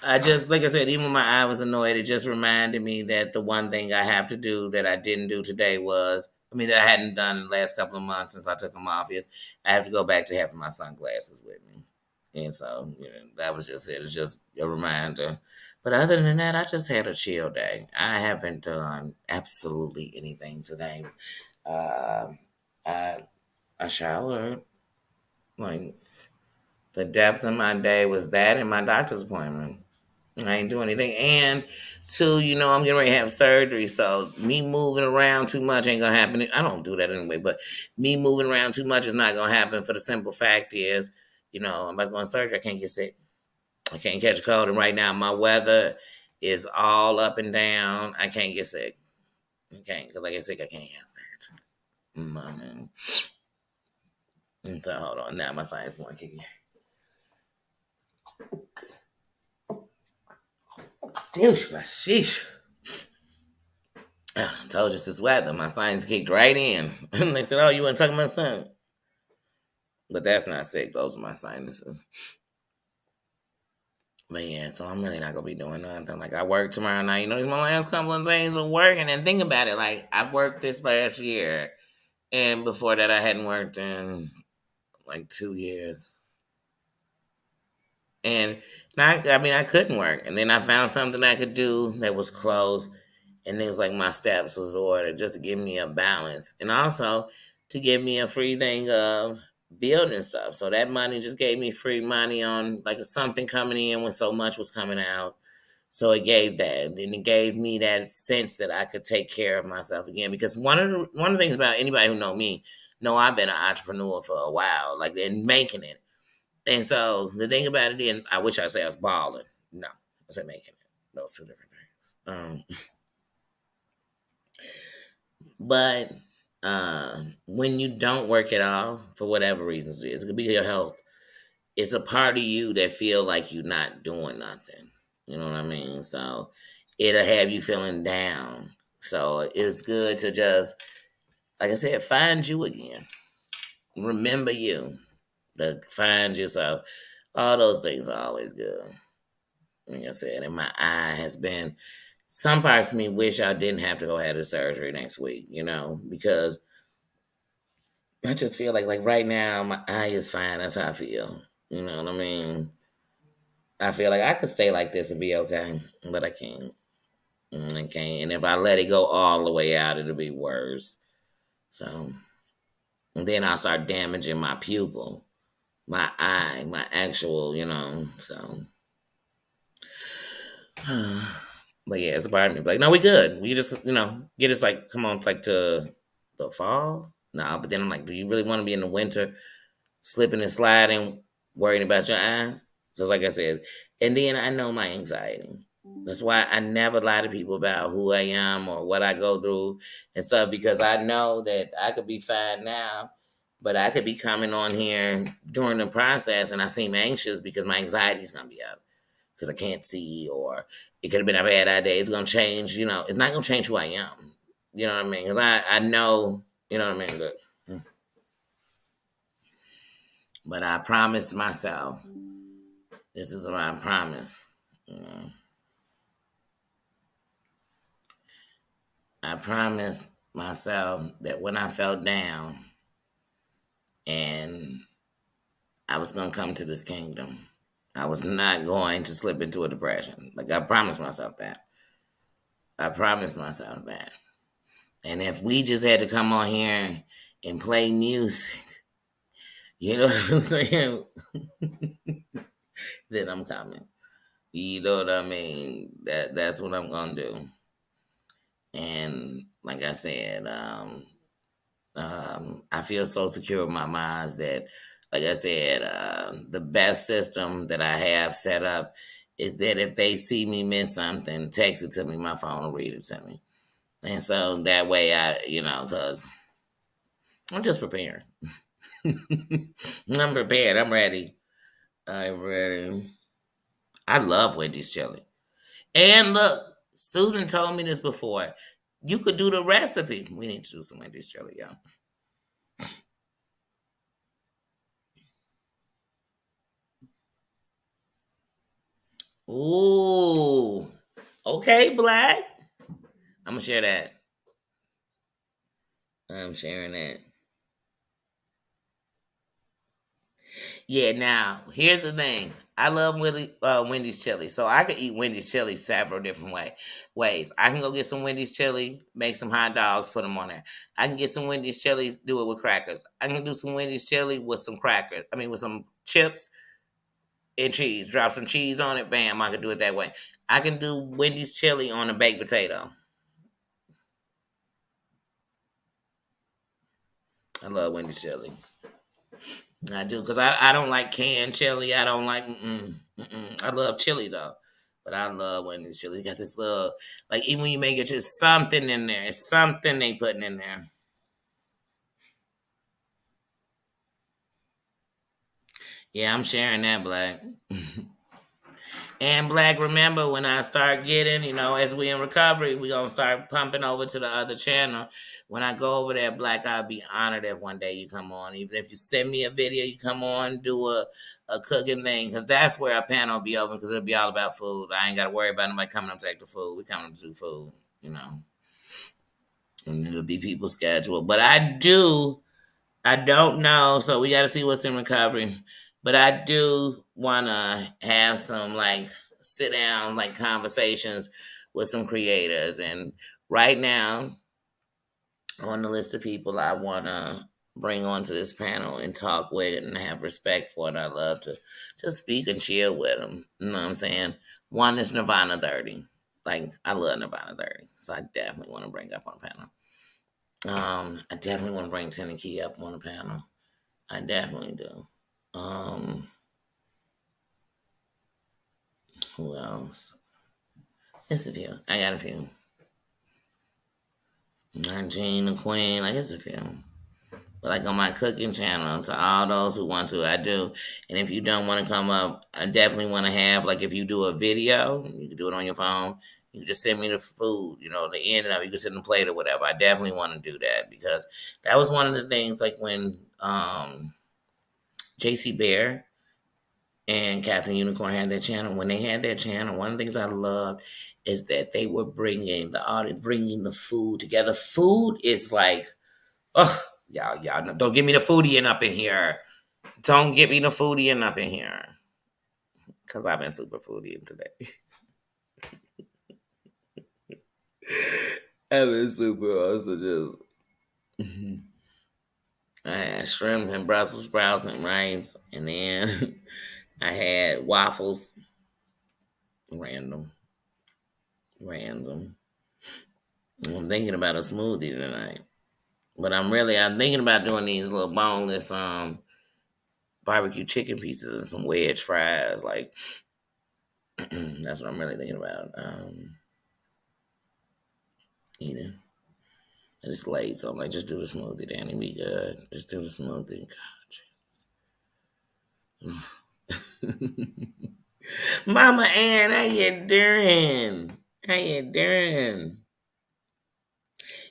Speaker 1: I just like I said, even when my eye was annoyed, it just reminded me that the one thing I have to do that I didn't do today was, that I hadn't done in the last couple of months since I took them off is I have to go back to having my sunglasses with me. And so, that was just it. It's just a reminder. But other than that, I just had a chill day. I haven't done absolutely anything today. Uh, I I showered. Like the depth of my day was that and my doctor's appointment. I ain't doing anything. And two, I'm getting ready to have surgery. So me moving around too much ain't gonna happen. I don't do that anyway, but me moving around too much is not gonna happen for the simple fact is, I'm about to go in surgery, I can't get sick. I can't catch a cold. And right now my weather is all up and down. I can't get sick. I can't, because I get sick, I can't have surgery. Man. And so hold on. Now my science one kicking. Douche, my sheesh. I told you it's this weather. My science kicked right in. And they said, "Oh, you want to talk about something?" But that's not sick. Those are my sinuses. But yeah, so I'm really not gonna be doing nothing. Like I work tomorrow night. It's my last couple of days of working. And think about it. Like I've worked this last year, and before that, I hadn't worked in like 2 years. And I couldn't work. And then I found something I could do that was close. And things like my steps was ordered just to give me a balance. And also to give me a free thing of building stuff. So that money just gave me free money on like something coming in when so much was coming out. So it gave that. And it gave me that sense that I could take care of myself again. Because one of the things about anybody who know me, know I've been an entrepreneur for a while, like and making it. And so the thing about it, and I wish I say I was balling. No, I said making it. Those two different things. But when you don't work at all, for whatever reasons it is, it could be your health. It's a part of you that feel like you're not doing nothing. You know what I mean? So it'll have you feeling down. So it's good to just like I said, find you again. Remember you. Find yourself. All those things are always good. Like I said, and my eye has been. Some parts of me wish I didn't have to go have the surgery next week, because I just feel like right now my eye is fine. That's how I feel. You know what I mean? I feel like I could stay like this and be okay, but I can't. I can't. And if I let it go all the way out, it'll be worse. So and then I'll start damaging my pupil, my eye, my actual. So, but yeah, it's a part of me. Like, no, we good. We just, get us like, come on, like to the fall. No, but then I'm like, do you really want to be in the winter, slipping and sliding, worrying about your eye? Just like I said, and then I know my anxiety. That's why I never lie to people about who I am or what I go through and stuff because I know that I could be fine now, but I could be coming on here during the process and I seem anxious because my anxiety is gonna be up because I can't see or it could have been a bad idea. It's gonna change. It's not gonna change who I am. You know what I mean? Because I know. You know what I mean? But I promised myself. This is what I promise. I promised myself that when I fell down and I was going to come to this kingdom, I was not going to slip into a depression. Like I promised myself that. I promised myself that. And if we just had to come on here and play music, you know what I'm saying? Then I'm coming. You know what I mean? That's what I'm gonna do. And like I said, I feel so secure in my mind that, like I said, the best system that I have set up is that if they see me miss something, text it to me, my phone will read it to me. And so that way because I'm just prepared. I'm prepared. I'm ready. I'm ready. I love Wendy's chili. And look, Susan told me this before. You could do the recipe. We need to do some Wendy's chili, y'all. Ooh. Okay, Black. I'm gonna share that. I'm sharing that. Yeah, now here's the thing. I love Wendy's chili, so I could eat Wendy's chili several different ways. I can go get some Wendy's chili, make some hot dogs, put them on there. I can get some Wendy's chili, do it with crackers. I can do some Wendy's chili with some crackers. I mean, with some chips and cheese. Drop some cheese on it. Bam! I can do it that way. I can do Wendy's chili on a baked potato. I love Wendy's chili. I do because I don't like canned chili. I don't like. I love chili though, but I love when this chili got this little even when you make it just something in there. It's something they putting in there. Yeah, I'm sharing that, Black. And Black, remember when I start getting, as we in recovery, we gonna start pumping over to the other channel. When I go over there, Black, I'll be honored if one day you come on. Even if you send me a video, you come on, do a cooking thing, because that's where our panel will be open, because it'll be all about food. I ain't gotta worry about nobody coming up to take the food. We coming to do food, and it'll be people's schedule. But I don't know. So we got to see what's in recovery. But I do want to have some sit down conversations with some creators. And right now, on the list of people I want to bring onto this panel and talk with and have respect for, and I love to just speak and chill with them. You know what I'm saying? One is Nirvana 30. I love Nirvana 30. So I definitely want to bring up on panel. I definitely want to bring Tenny Key up on the panel. I definitely do. Who else? It's a few. I got a few. Margene the Queen. It's a few. But on my cooking channel, to all those who want to, I do. And if you don't want to come up, I definitely want to have if you do a video, you can do it on your phone. You just send me the food, the end of it, you can send the plate or whatever. I definitely want to do that because that was one of the things like when JC Bear and Captain Unicorn had their channel. When they had their channel, one of the things I loved is that they were bringing the audience, bringing the food together. Food is like, oh, y'all, don't give me the foodie up in here. Don't get me the foodie up in here. Because I've been super foodie today. I've been super also just. I had shrimp and Brussels sprouts and rice. And then I had waffles. Random. I'm thinking about a smoothie tonight. But I'm thinking about doing these little boneless barbecue chicken pieces and some wedge fries. Like that's what I'm really thinking about. Eating. And it's late, so I'm like, just do the smoothie, Danny. Be good. Just do the smoothie. God, Mama Ann, how you doing? How you doing?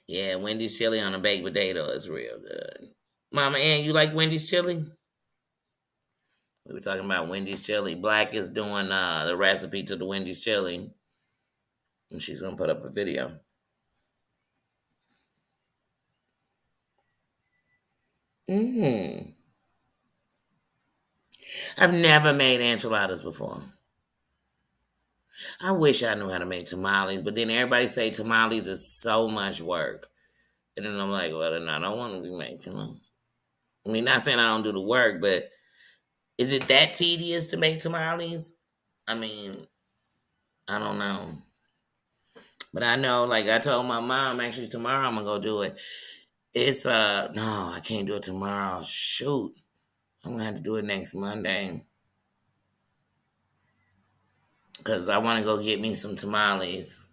Speaker 1: Yeah, Wendy's chili on a baked potato is real good. Mama Ann, you like Wendy's chili? We were talking about Wendy's chili. Black is doing the recipe to the Wendy's chili, and she's gonna put up a video. I've never made enchiladas before. I wish I knew how to make tamales, but then everybody say tamales is so much work, and then I'm like, well, then I don't want to be making them. I mean, not saying I don't do the work, but is it that tedious to make tamales? I mean, I don't know. But I know, like I told my mom, actually tomorrow I'm gonna go do it. It's no, I can't do it tomorrow. Shoot. I'm gonna have to do it next Monday. Cause I wanna go get me some tamales.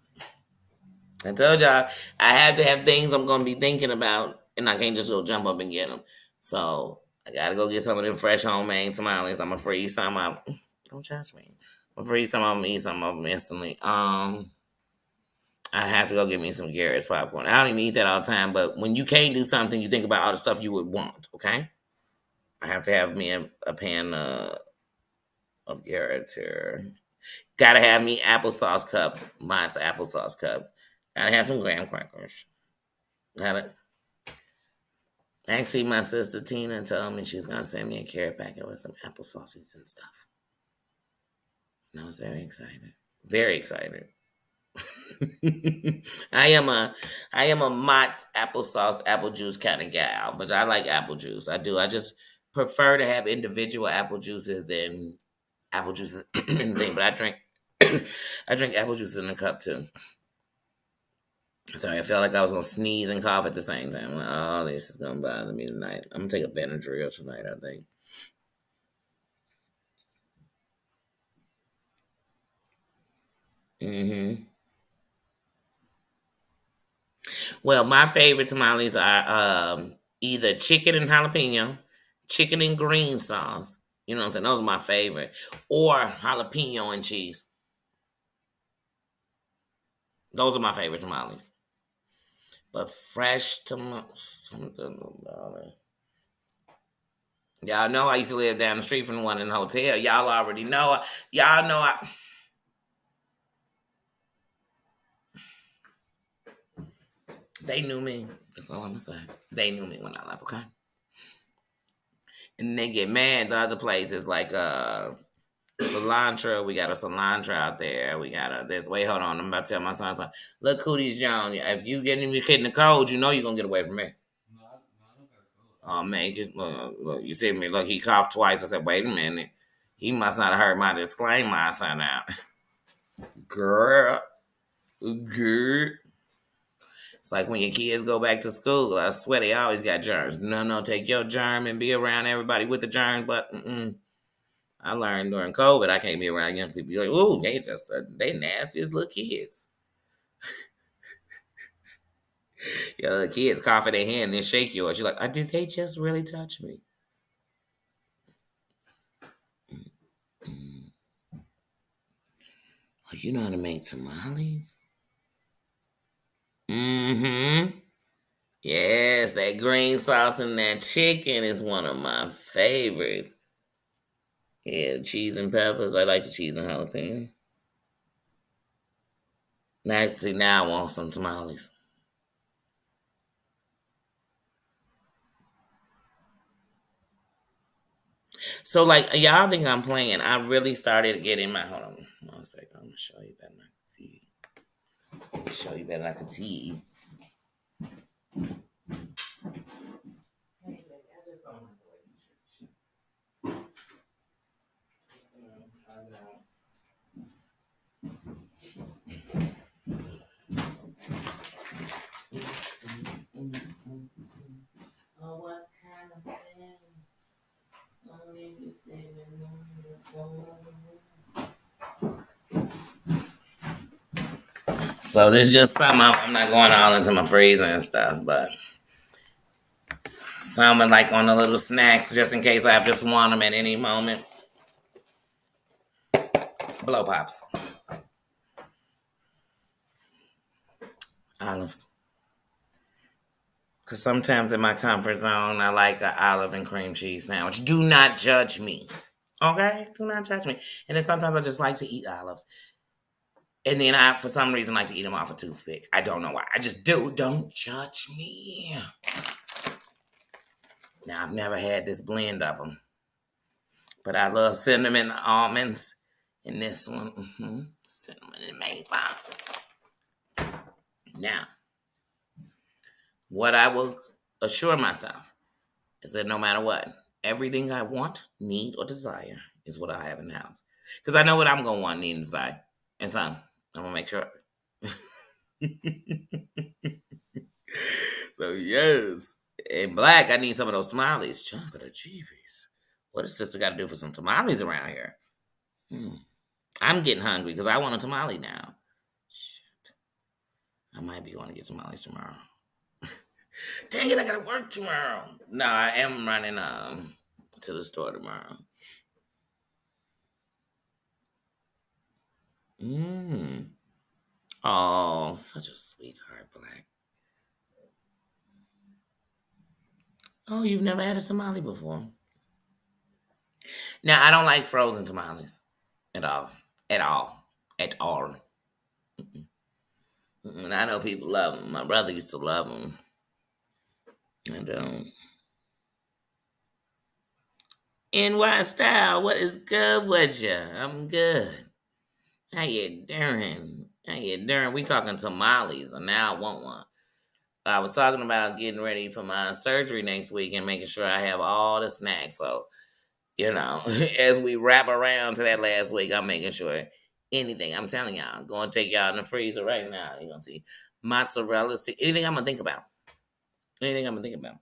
Speaker 1: I told y'all I have to have things I'm gonna be thinking about and I can't just go jump up and get them. So I gotta go get some of them fresh homemade tamales. I'm gonna freeze some up. Don't judge me. I'm gonna freeze some of them, eat some of them instantly. I have to go get me some Garrett's popcorn. I don't even eat that all the time, but when you can't do something, you think about all the stuff you would want, okay? I have to have me a pan of Garrett's here. Gotta have me applesauce cups. Mine's applesauce cup. Gotta have some graham crackers. Gotta. Actually, my sister Tina told me she's gonna send me a carrot packet with some applesauces and stuff. And I was very excited. Very excited. I am a Mott's applesauce, apple juice kind of gal, but I like apple juice. I do. I just prefer to have individual apple juices than apple juices and thing. But I drink I drink apple juice in a cup too. Sorry, I felt like I was gonna sneeze and cough at the same time. I'm like, oh, this is gonna bother me tonight. I'm gonna take a Benadryl tonight, I think. Well, my favorite tamales are either chicken and jalapeno, chicken and green sauce. You know what I'm saying? Those are my favorite. Or jalapeno and cheese. Those are my favorite tamales. But fresh tamales, something about it. Y'all know I used to live down the street from one in the hotel. Y'all already know. Y'all know I. They knew me. That's all I'm gonna say. They knew me when I left. Okay. And they get mad. The other place is like cilantro. We got a cilantro out there. We got a. There's. Wait, hold on. I'm about to tell my son. Look, Cooties John. If you getting me kid in the cold, you know you're gonna get away from me. Oh, make it. Look, you see me. Look, he coughed twice. I said, wait a minute. He must not have heard my disclaimer I sent out. Girl. Girl. It's like when your kids go back to school. I swear they always got germs. No, take your germ and be around everybody with the germs. But I learned during COVID I can't be around young people. You're like, ooh, they nasty as little kids. Your little kids cough in their hand and then shake yours. You're like, did they just really touch me? Oh, you know how to make tamales? Mm-hmm. Yes, that green sauce and that chicken is one of my favorites. Yeah, cheese and peppers. I like the cheese and jalapeno. Now, see, now I want some tamales. So, like, y'all think I'm playing? I really started getting my. Hold on, 1 second. I'm gonna show you better than I can see. Show you better than I can see. Oh, what kind of thing? Only be singing so there's just some. I'm not going all into my freezer and stuff, but some are like on the little snacks just in case I just want them at any moment. Blow pops, olives. Because sometimes in my comfort zone, I like an olive and cream cheese sandwich. Do not judge me. Okay? Do not judge me. And then sometimes I just like to eat olives. And then I, for some reason, like to eat them off a toothpick. I don't know why. I just do. Don't judge me. Now, I've never had this blend of them. But I love cinnamon almonds. And this one, cinnamon and maple. Now, what I will assure myself is that no matter what, everything I want, need, or desire is what I have in the house. Because I know what I'm going to want, need, and desire. And so, I'm going to make sure. So, yes. In black, I need some of those tamales. Jumping the jeebies. What does sister got to do for some tamales around here? I'm getting hungry because I want a tamale now. Shit. I might be going to get tamales tomorrow. Dang it, I got to work tomorrow. No, I am running to the store tomorrow. Mmm. Oh, such a sweetheart, Black. Oh, you've never had a tamale before. Now, I don't like frozen tamales at all. At all. At all. And I know people love them. My brother used to love them. I don't. NY style, what is good with you? I'm good. How you doing? How you doing? We talking tamales, and now I want one. I was talking about getting ready for my surgery next week and making sure I have all the snacks. So, as we wrap around to that last week, I'm making sure anything, I'm telling y'all, I'm going to take y'all in the freezer right now. You're going to see mozzarella stick, anything I'm going to think about. Anything I'm going to think about.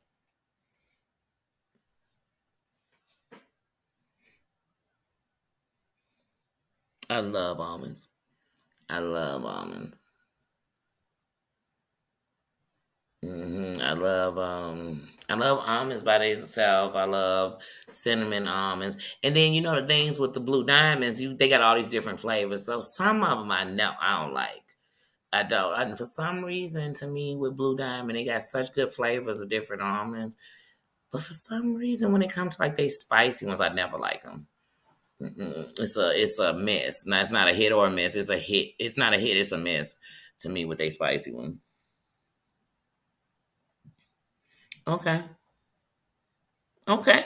Speaker 1: I love almonds. I love almonds. I love almonds by themselves. I love cinnamon almonds, and then the things with the blue diamonds. They got all these different flavors. So some of them I know I don't like. I don't. And for some reason, to me, with blue diamond, they got such good flavors of different almonds. But for some reason, when it comes to like they spicy ones, I never like them. It's a miss. Now it's not a hit or a miss. It's a hit. It's not a hit. It's a miss to me with a spicy one. Okay. Okay.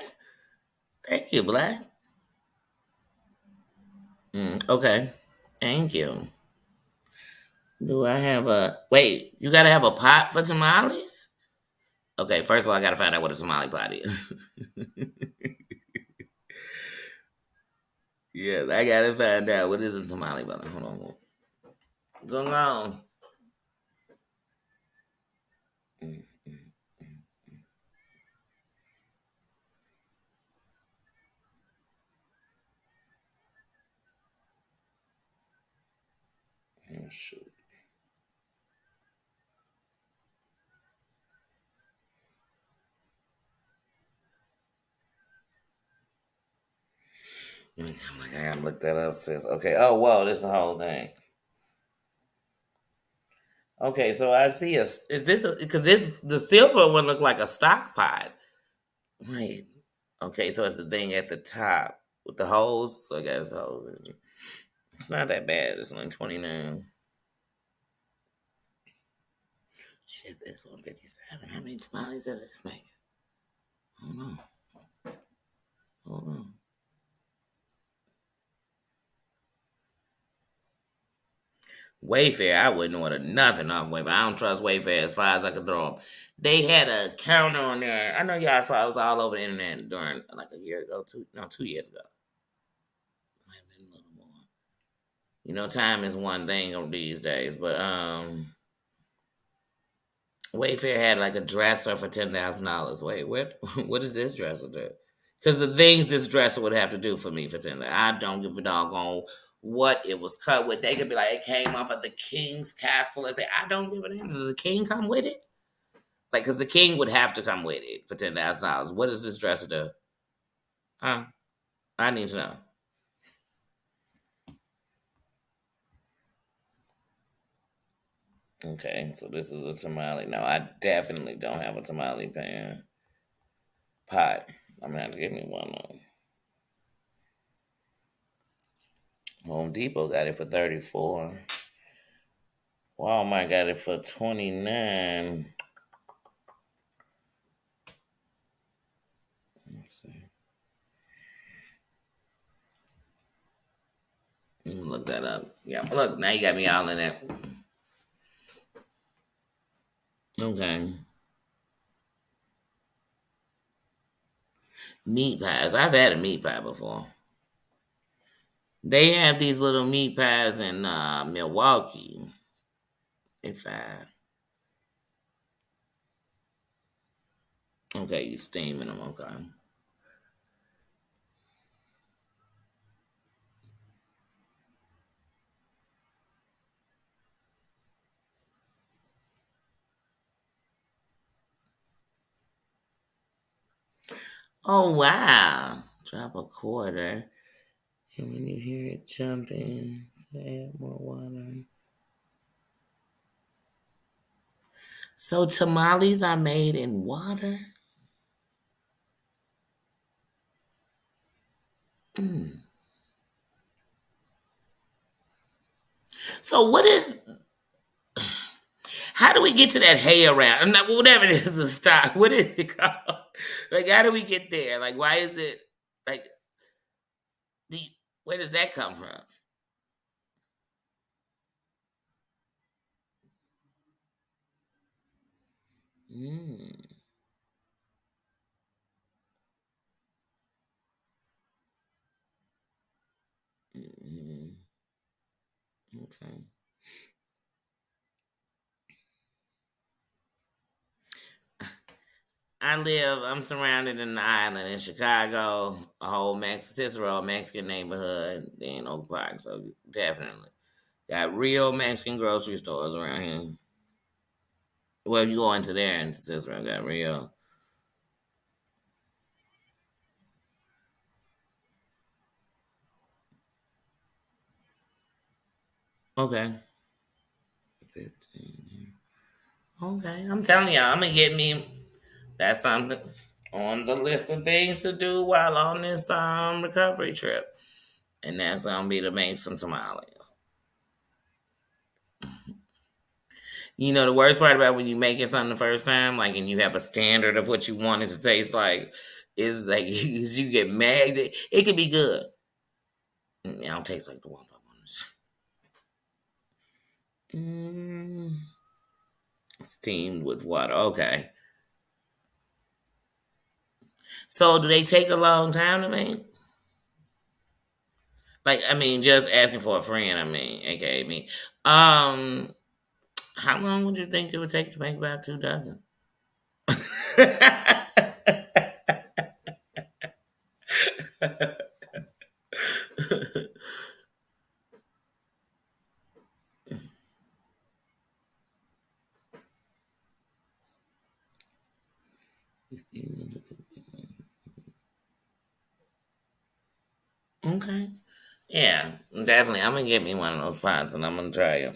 Speaker 1: Thank you, Black. Okay. Thank you. Do I have a wait? You gotta have a pot for tamales? Okay, first of all, I gotta find out what a tamale pot is. Yes, I gotta find out what is a tamale pot. Hold on. Go on. Mm, mm, oh, shoot. I'm like, I gotta look that up, sis. Okay. Oh, whoa, this is the whole thing. Okay, so I see a. Is this because this the silver one look like a stock pot? Wait. Okay, so it's the thing at the top with the holes. So I got the holes in it. It's not that bad. It's only 29. Shit, this 157. How many tamales does this make? Hold on. Hold on. Wayfair, I wouldn't order nothing off Wayfair. I don't trust Wayfair as far as I can throw them. They had a counter on there. I know y'all saw it was all over the internet during like a year ago, 2 years ago. Might have been a little more. Time is one thing these days, but Wayfair had like a dresser for $10,000. Wait, what? What does this dresser do? Because the things this dresser would have to do for me for 10,000, I don't give a doggone what it was cut with. They could be like, it came off of the king's castle. And say, I don't give a damn. Does the king come with it? Like, because the king would have to come with it for $10,000. What does this dresser do? Huh? I need to know. Okay, so this is a tamale. No, I definitely don't have a tamale pan pot. I'm gonna have to give me one. Home Depot got it for 34. Walmart got it for 29. Let's see. Let me look that up. Yeah, look, now you got me all in it. Okay. Meat pies. I've had a meat pie before. They have these little meat pies in Milwaukee. If I Okay, you steaming them. Okay. Oh wow! Drop a quarter, and when you hear it jumping, to add more water. So tamales are made in water. Mm. So what is? How do we get to that hay around? I'm not whatever it is the stock. What is it called? Like how do we get there? Like why is it like? Do you, where does that come from? Mm. Mm. Okay. I'm surrounded in the island in Chicago, a whole Cicero Mexican neighborhood, then Oak Park. So definitely got real Mexican grocery stores around here. Well, you go into there in Cicero, got real. Okay. 15. Okay. I'm telling y'all, I'm gonna get me that's something on the list of things to do while on this recovery trip. And that's gonna be to make some tamales. The worst part about when you make it something the first time, like, and you have a standard of what you want it to taste like, is like is you get mad. It could be good. It don't taste like the ones I wanted. Mm, steamed with water. Okay. So do they take a long time to make? Like, I mean, just asking for a friend. I mean, aka me. Um, how long would you think it would take to make about 2 dozen? Okay. Yeah, definitely. I'm gonna get me one of those pots and I'm gonna try it.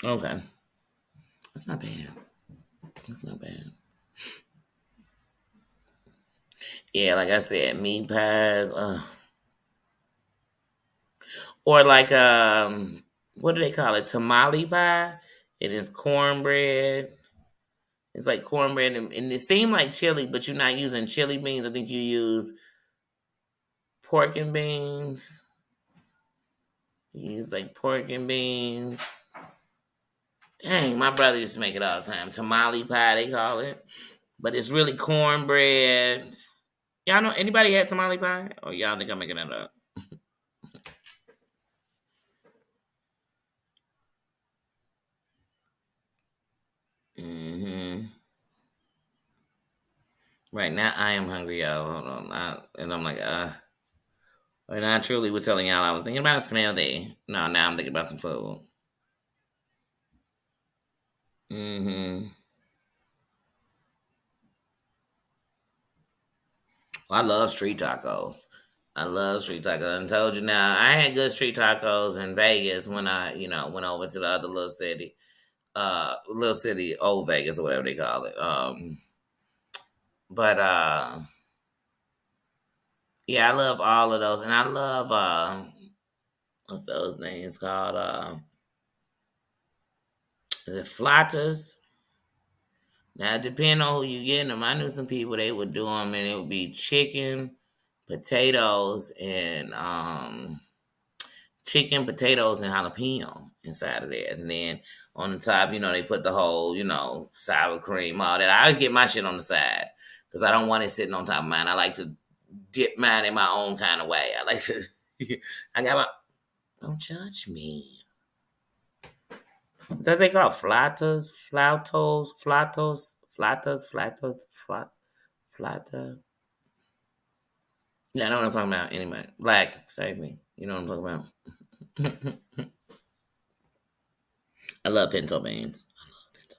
Speaker 1: Okay, that's not bad. That's not bad. Yeah, like I said, meat pies, or like what do they call it? Tamale pie. It is cornbread. It's like cornbread, and it seemed like chili, but you're not using chili beans. I think you use pork and beans. You use like pork and beans. Dang, my brother used to make it all the time. Tamale pie, they call it. But it's really cornbread. Y'all know anybody had tamale pie? Or y'all think I'm making that up? Hmm. Right now, I am hungry, y'all. Hold on. And I'm like, and I truly was telling y'all I was thinking about a smell there. No, now I'm thinking about some food. Hmm. I love street tacos. I love street tacos. I told you now, I had good street tacos in Vegas when I, went over to the other little city, old Vegas or whatever they call it. But yeah, I love all of those, and I love what's those names called? Is it flatas? Now, depending on who you getting them, I knew some people they would do them, and it would be chicken, potatoes, and chicken, potatoes, and jalapeno inside of theirs. And then on the top, they put the whole, sour cream, all that. I always get my shit on the side because I don't want it sitting on top of mine. I like to dip mine in my own kind of way. I like to, I got my, don't judge me. Is that they call flatas, flata? Yeah, I know what I'm talking about. Anyway, black, save me. You know what I'm talking about. I love pinto beans. I love pinto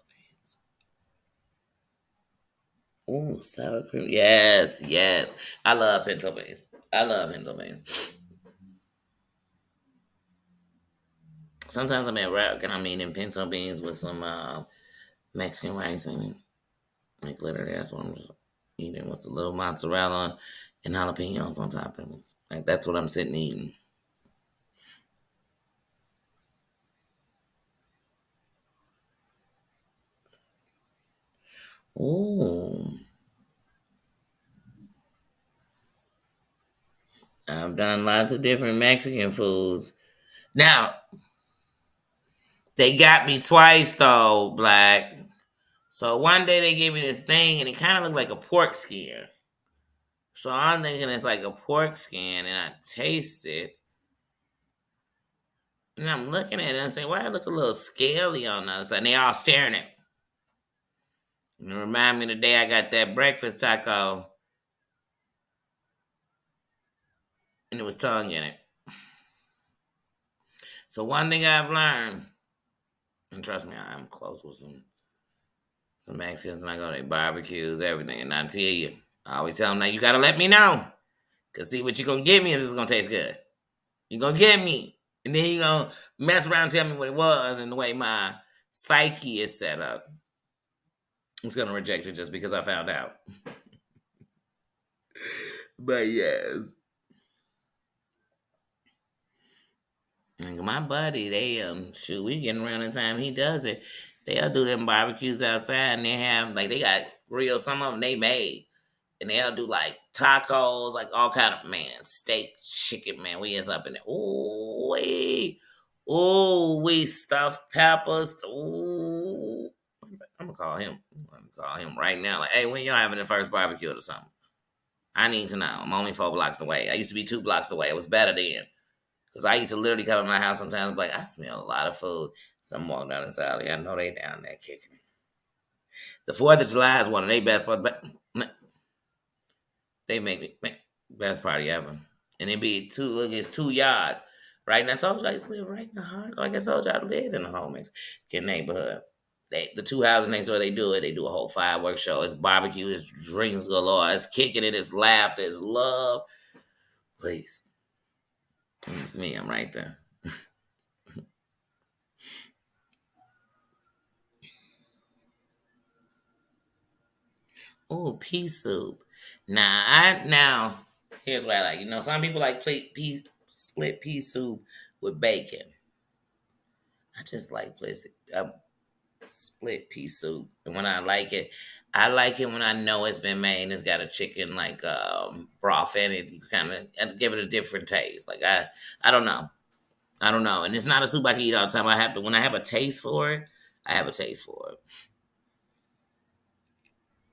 Speaker 1: beans. Ooh, sour cream. Yes, yes. I love pinto beans. I love pinto beans. Sometimes I'm at work and I'm eating pinto beans with some Mexican rice in it. Like literally, that's what I'm just eating with a little mozzarella and jalapenos on top of it. Like that's what I'm sitting eating. Ooh, I've done lots of different Mexican foods. Now they got me twice though, Black. So one day they gave me this thing and it kind of looked like a pork skin. So I'm thinking it's like a pork skin, and I taste it, and I'm looking at it and saying, "Why it look a little scaly on us?" And they all staring at me. And it remind me of the day I got that breakfast taco, and it was tongue in it. So one thing I've learned, and trust me, I'm close with some Mexicans, and I go to their barbecues, everything, and I tell you, I always tell them, "Now you gotta let me know, cause see what you gonna give me is it's gonna taste good. You gonna get me, and then you gonna mess around and tell me what it was, and the way my psyche is set up, it's gonna reject it just because I found out." But yes, like my buddy, they shoot, we getting around the time he does it. They'll do them barbecues outside, and they have like they got grills. Some of them they made, and they'll do like tacos, like all kind of man, steak, chicken, man. We is up in there. We stuffed peppers. Ooh, I'm gonna call him. I'm gonna call him right now. Like, hey, when y'all having the first barbecue or something? I need to know. I'm only 4 blocks away. I used to be 2 blocks away. It was better then. Because I used to literally come to my house sometimes and be like, I smell a lot of food. Some walk down the alley. I know they down there kicking. The 4th of July is one of their best parties. But they make me best party ever. And it be look, it's 2 yards. Right? And I told you I used to live right in the heart. Like I told you, I lived in the home neighborhood. The 2 houses next door, they do it. They do a whole fireworks show. It's barbecue, it's drinks galore, it's kicking it, it's laughter, it's love. Please. And it's me, I'm right there. Oh, pea soup. Now here's what I like. Some people like split pea soup with bacon. I just like split pea soup, and when I like it when I know it's been made and it's got a chicken like broth in it. You kind of give it a different taste. Like I don't know, and it's not a soup I can eat all the time. I have to when I have a taste for it. I have a taste for it.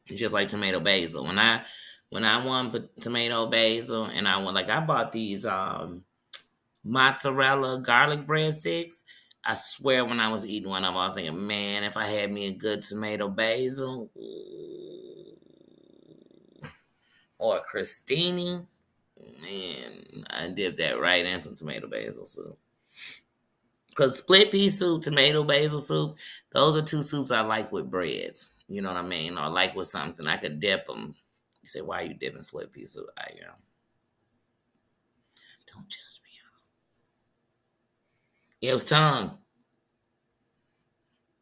Speaker 1: It's just like tomato basil. When I want tomato basil, and I bought these mozzarella garlic breadsticks. I swear when I was eating one of them, I was thinking, man, if I had me a good tomato basil or a crostini, man, I dip that right in some tomato basil soup. Because split pea soup, tomato basil soup, those are two soups I like with breads. You know what I mean? Or like with something. I could dip them. You say, why are you dipping split pea soup? I am. Don't judge me. It was tongue.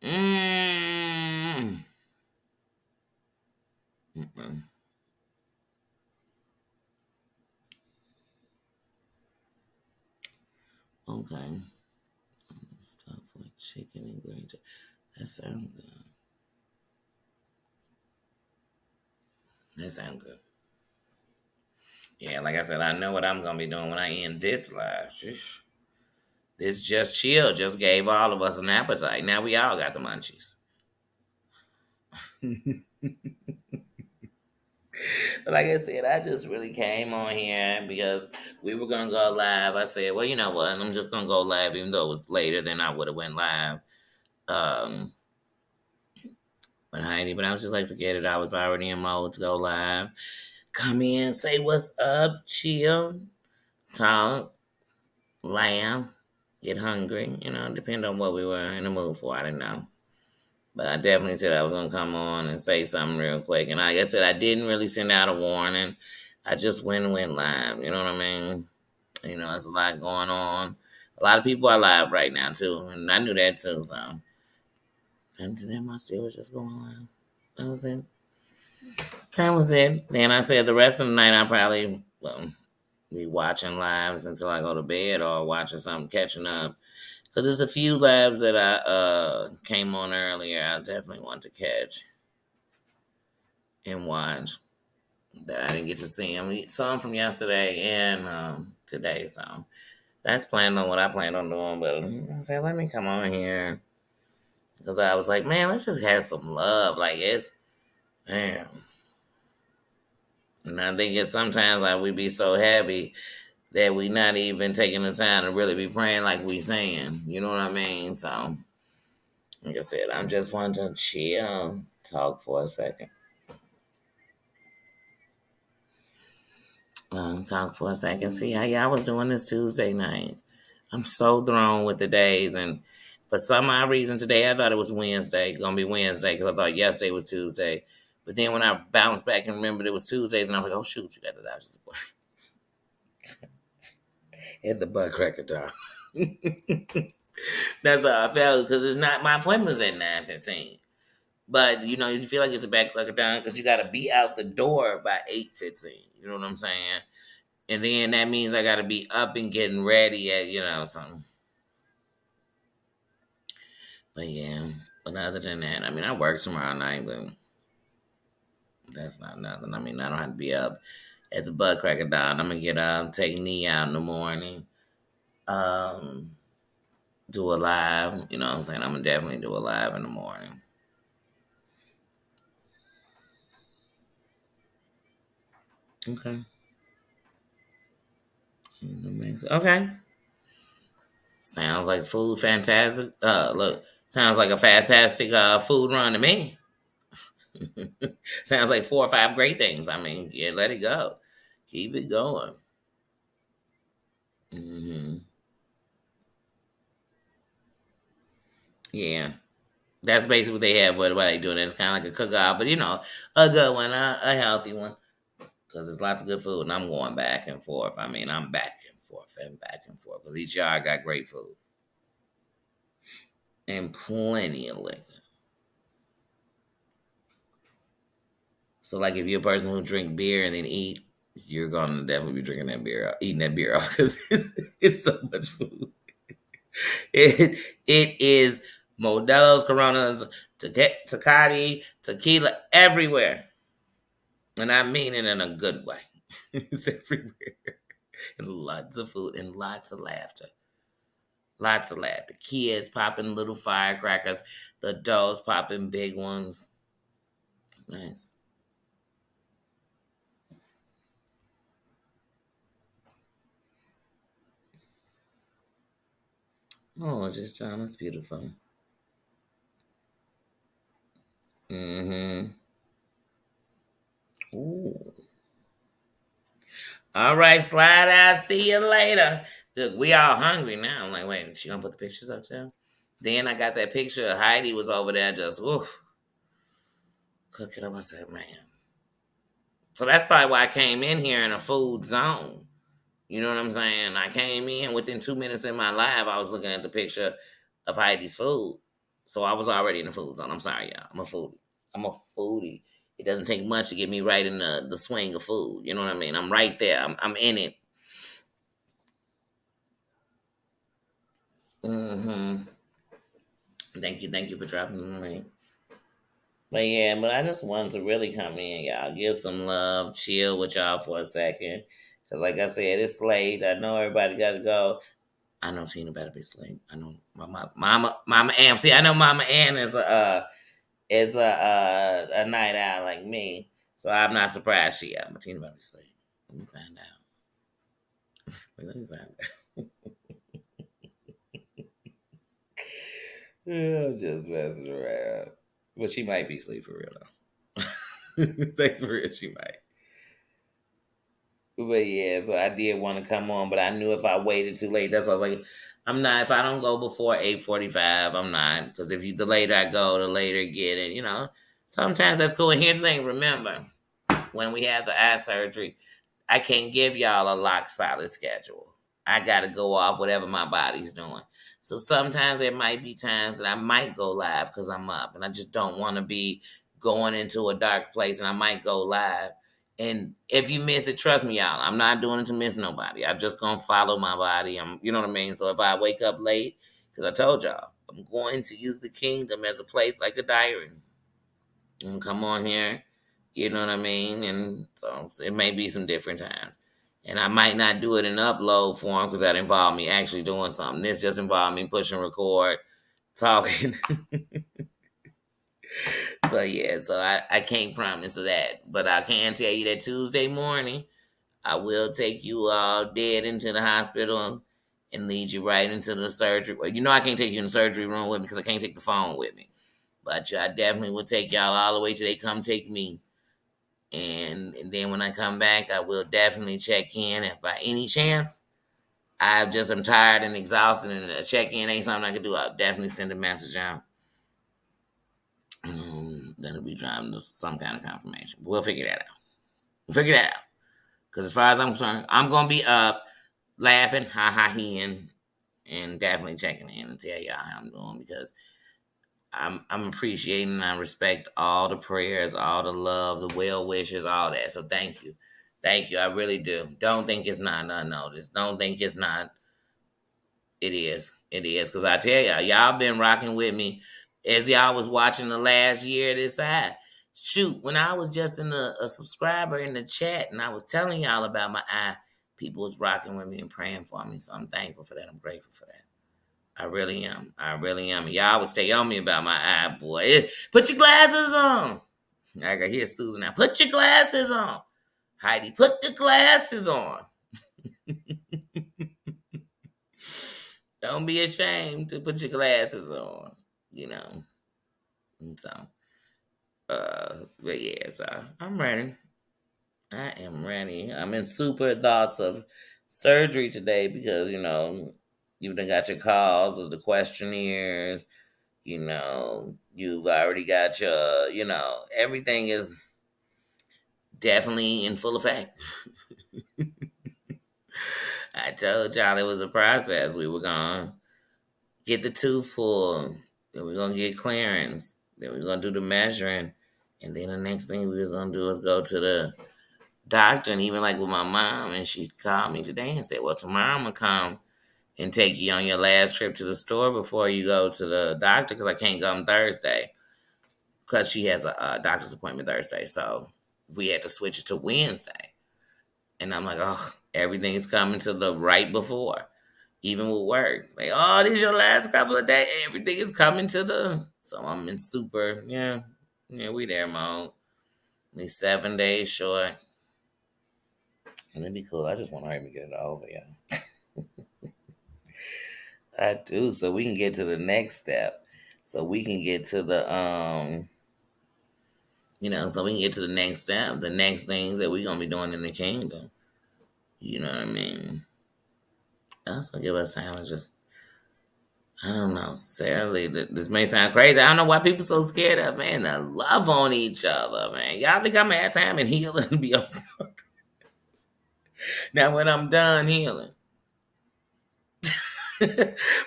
Speaker 1: Mmm. Mm-mm. Okay. Stuff like chicken and green. That sounds good. That sounds good. Yeah, like I said, I know what I'm gonna be doing when I end this live. Sheesh. This just chill just gave all of us an appetite. Now we all got the munchies. Like I said, I just really came on here because we were gonna go live. I said, well, you know what? I'm just gonna go live, even though it was later than I would have went live. Um, but Heidi, but I was just like, forget it. I was already in mode to go live. Come in, say what's up, chill, talk, laugh, get hungry. Depend on what we were in the mood for. I didn't know. But I definitely said I was gonna come on and say something real quick. And like I said, I didn't really send out a warning. I just went live. You know what I mean? There's a lot going on. A lot of people are live right now too, and I knew that too. So, and to them, I still was just going live. That was it. That was it. Then I said the rest of the night I probably be watching lives until I go to bed or watching something catching up. Cause there's a few lives that I came on earlier. I definitely want to catch and watch that I didn't get to see them. Some from yesterday and today. So that's planned on what I planned on doing. But I said, let me come on here because I was like, man, let's just have some love. Like it's man. And I think it's sometimes like we be so happy that we not even taking the time to really be praying like we saying. You know what I mean? So like I said, I'm just wanting to chill, talk for a second. Talk for a second. See how y'all was doing this Tuesday night. I'm so thrown with the days, and for some odd reason today I thought it was Wednesday, gonna be Wednesday because I thought yesterday was Tuesday. But then when I bounced back and remembered it was Tuesday, then I was like, oh shoot, you got the Dodgers appointment. Hit the butt cracker time. That's how I felt because it's not my appointment was at 9:15. But you feel like it's a back cracker down because you got to be out the door by 8:15. You know what I'm saying? And then that means I got to be up and getting ready at something. But yeah, but other than that, I mean, I work tomorrow night, but that's not nothing. I mean, I don't have to be up at the butt crack of dawn. I'm gonna get up, take knee out in the morning, um, do a live. You know what I'm saying? I'm gonna definitely do a live in the morning. Okay. Okay. Sounds like food fantastic. Look, sounds like a fantastic food run to me. Sounds like 4 or 5 great things. I mean, yeah, let it go. Keep it going. Hmm. Yeah. That's basically what they have. What they doing? It's kind of like a cookout, but a good one, a healthy one, because there's lots of good food, and I'm going back and forth. I mean, I'm back and forth and back and forth because each yard got great food and plenty of liquor. So, like, if you're a person who drink beer and then eat, you're gonna definitely be drinking that beer, eating that beer off because it's so much food. It is Modelo's, Coronas, Tecate, tequila everywhere, and I mean it in a good way. It's everywhere, and lots of food and lots of laughter. Lots of laughter. Kids popping little firecrackers, the adults popping big ones. It's nice. Oh, it's just John. It's beautiful. Mm-hmm. Ooh. All right, slide out. See you later. Look, we all hungry now. I'm like, wait, she gonna put the pictures up too? Then I got that picture of Heidi was over there just oof, cooking up. I said, man. So that's probably why I came in here in a food zone. You know what I'm saying? I came in within 2 minutes in my live, I was looking at the picture of Heidi's food. So I was already in the food zone. I'm sorry, y'all. I'm a foodie. I'm a foodie. It doesn't take much to get me right in the swing of food. You know what I mean? I'm right there. I'm in it. Hmm. Thank you for dropping the link. But yeah, but I just wanted to really come in, y'all. Give some love, chill with y'all for a second. Cause like I said, it's late. I know everybody gotta go. I know Tina better be asleep. I know Mama Ann. See, I know Mama Ann is a night owl like me, so I'm not surprised she up. But Tina better be asleep. Let me find out. Let me find out. Yeah, I'm just messing around. But she might be asleep for real though. Think for real, she might. But yeah, so I did want to come on, but I knew if I waited too late, that's why I was like, I'm not. If I don't go before 8:45, I'm not. Because if the later I go, the later you get it. Sometimes that's cool. And here's the thing: remember, when we had the eye surgery, I can't give y'all a lock solid schedule. I got to go off whatever my body's doing. So sometimes there might be times that I might go live because I'm up, and I just don't want to be going into a dark place, and I might go live. And if you miss it, trust me, y'all, I'm not doing it to miss nobody. I'm just gonna follow my body. You know what I mean. So if I wake up late, because I told y'all, I'm going to use the kingdom as a place like a diary. And come on here, you know what I mean? And so it may be some different times. And I might not do it in upload form because that involved me actually doing something. This just involved me pushing record, talking. So yeah, so I can't promise that. But I can tell you that Tuesday morning, I will take you all dead into the hospital and lead you right into the surgery. Well, I can't take you in the surgery room with me because I can't take the phone with me. But I definitely will take y'all all the way till they come take me. And then when I come back, I will definitely check in. If by any chance I just am tired and exhausted and a check in ain't something I can do, I'll definitely send a message out. Then it'll be driving to some kind of confirmation. We'll figure that out. Because as far as I'm concerned, I'm going to be up laughing, ha ha heing, and definitely checking in and tell y'all how I'm doing because I'm appreciating and I respect all the prayers, all the love, the well wishes, all that. So thank you. Thank you. I really do. Don't think it's not unnoticed. Don't think it's not. It is. It is. Because I tell y'all been rocking with me as y'all was watching the last year of this side. Shoot, when I was just a subscriber in the chat and I was telling y'all about my eye, people was rocking with me and praying for me. So I'm thankful for that. I'm grateful for that. I really am. I really am. Y'all would stay on me about my eye, boy. Put your glasses on. I can hear Susan now. Put your glasses on. Heidi, put the glasses on. Don't be ashamed to put your glasses on. You know. And so, but yeah, so I'm ready. I am ready. I'm in super thoughts of surgery today because, you've done got your calls of the questionnaires. You've already got everything is definitely in full effect. I told y'all it was a process. We were going to get the tooth pulled, then we're going to get clearance, then we're going to do the measuring, And then the next thing we was gonna do is go to the doctor, and even like with my mom, and she called me today and said, "Well, tomorrow I'm gonna come and take you on your last trip to the store before you go to the doctor because I can't go on Thursday because she has a doctor's appointment Thursday, so we had to switch it to Wednesday." And I'm like, "Oh, everything's coming to the right before." Even with work, like, oh, these your last couple of days. Everything is coming to the. So I'm in super, yeah, we there mode. We 7 days short, and it'd be cool. I just want to hurry and get it over, yeah. I do, so we can get to the next step. So we can get to the so we can get to the next step, the next things that we're gonna be doing in the kingdom. You know what I mean? Also give us time to just I don't know, necessarily. This may sound crazy. I don't know why people so scared of man to love on each other, man. Y'all think I'm at time and healing and be on now when I'm done healing.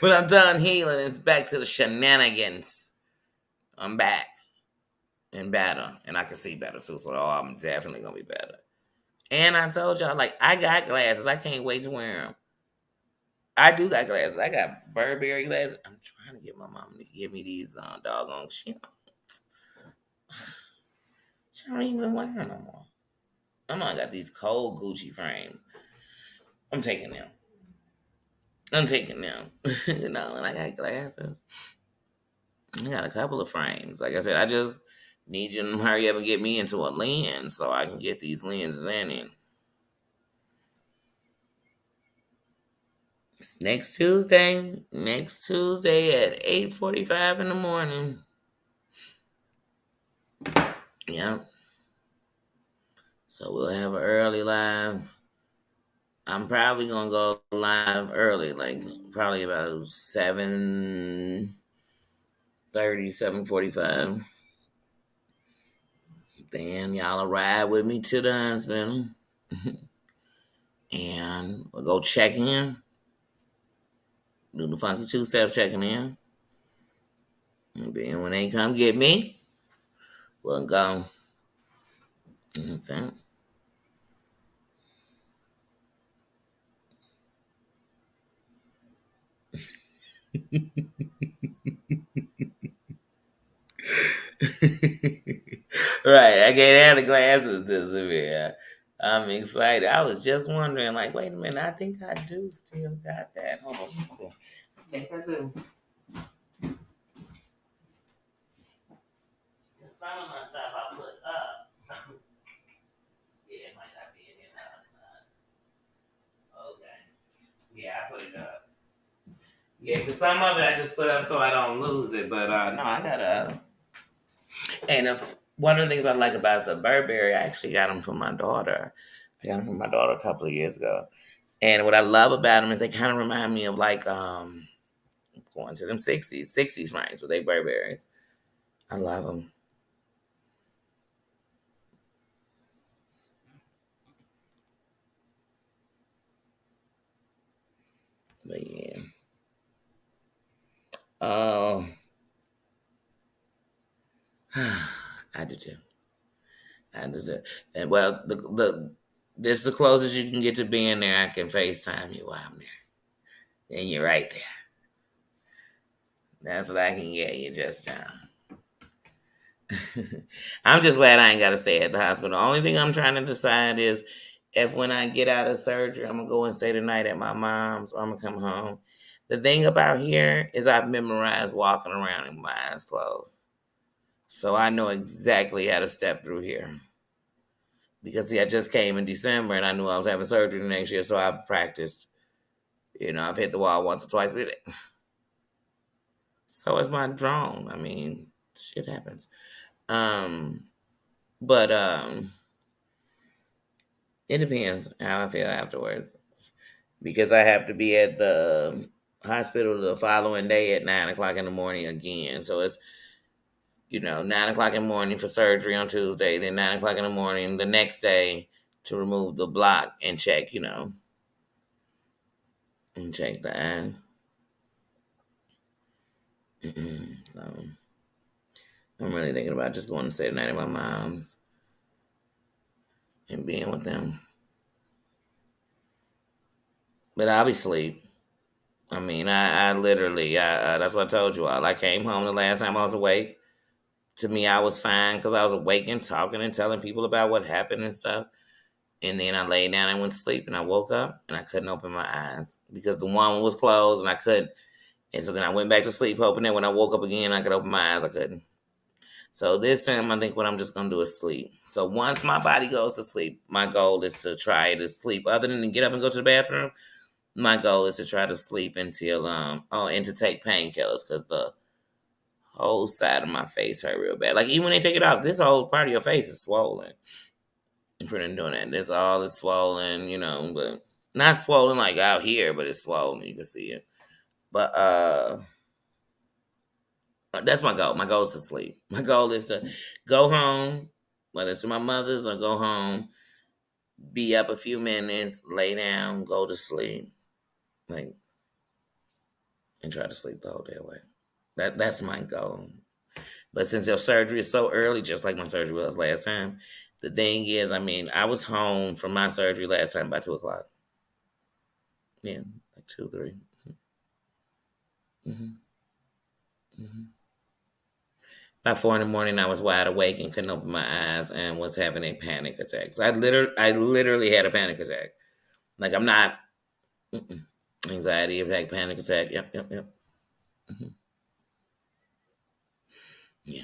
Speaker 1: When I'm done healing, it's back to the shenanigans. I'm back and better. And I can see better too. So I'm definitely gonna be better. And I told y'all, like, I got glasses. I can't wait to wear them. I do got glasses. I got Burberry glasses. I'm trying to get my mom to give me these doggone. She don't even wear them no more. My mom got these cold Gucci frames. I'm taking them. I'm taking them. And I got glasses. I got a couple of frames. Like I said, I just need you to hurry up and get me into a lens so I can get these lenses in it. It's next Tuesday. Next Tuesday at 8:45 in the morning. Yep. So we'll have an early live. I'm probably gonna go live early, like probably about 7:30, 7:45. Then y'all ride with me to the hospital. And we'll go check in. Do the funky two-step checking in. And then when they come get me, we'll go. That's it. Right, I can't have the glasses disappear. I'm excited. I was just wondering, like, wait a minute, I think I do still got that. Hold on, let me see. I think I do. 'Cause some of my stuff I put up. Yeah, it might not be in here now. It's not. Okay. Yeah, I put it up. Yeah, because some of it I just put up so I don't lose it. But no, I got and one of the things I like about the Burberry, I actually got them for my daughter. I got them for my daughter a couple of years ago. And what I love about them is they kind of remind me of like going to them 60s frames with they Burberrys. I love them. But yeah. Oh, I do too. I do too. And well, this is the closest you can get to being there. I can FaceTime you while I'm there. And you're right there. That's what I can get you, Just John. I'm just glad I ain't got to stay at the hospital. The only thing I'm trying to decide is if when I get out of surgery, I'm going to go and stay the night at my mom's or I'm going to come home. The thing about here is I've memorized walking around with my eyes closed. So I know exactly how to step through here. Because see, I just came in December and I knew I was having surgery the next year, so I've practiced. I've hit the wall once or twice with it. So is my drone. I mean, shit happens. Um, but it depends how I feel afterwards because I have to be at the hospital the following day at 9 o'clock in the morning again. So it's 9 o'clock in the morning for surgery on Tuesday, then 9 o'clock in the morning the next day to remove the block and check, and check the eye. So I'm really thinking about just going to stay the night at my mom's and being with them. But I'll be asleep. I mean, I literally, that's what I told you all. I came home the last time I was awake. To me, I was fine because I was awake and talking and telling people about what happened and stuff. And then I laid down and went to sleep, and I woke up and I couldn't open my eyes because the one was closed and I couldn't. And so then I went back to sleep, hoping that when I woke up again, I could open my eyes. I couldn't. So this time, I think what I'm just gonna do is sleep. So once my body goes to sleep, my goal is to try to sleep. Other than to get up and go to the bathroom, my goal is to try to sleep until and to take painkillers because the whole side of my face hurt real bad. Like even when they take it off, this whole part of your face is swollen. For them doing that, this all is swollen, but not swollen like out here, but it's swollen. You can see it. But that's my goal. My goal is to sleep. My goal is to go home, whether it's to my mother's or go home, be up a few minutes, lay down, go to sleep, like, and try to sleep the whole day away. That's my goal. But since your surgery is so early, just like my surgery was last time, the thing is, I mean, I was home from my surgery last time by 2 o'clock. Yeah, like 2, 3. Mm-hmm. Mm-hmm. By 4 in the morning, I was wide awake and couldn't open my eyes and was having a panic attack. So I literally had a panic attack. Like I'm not anxiety attack, panic attack. Yep, yep, yep. Hmm. Yeah.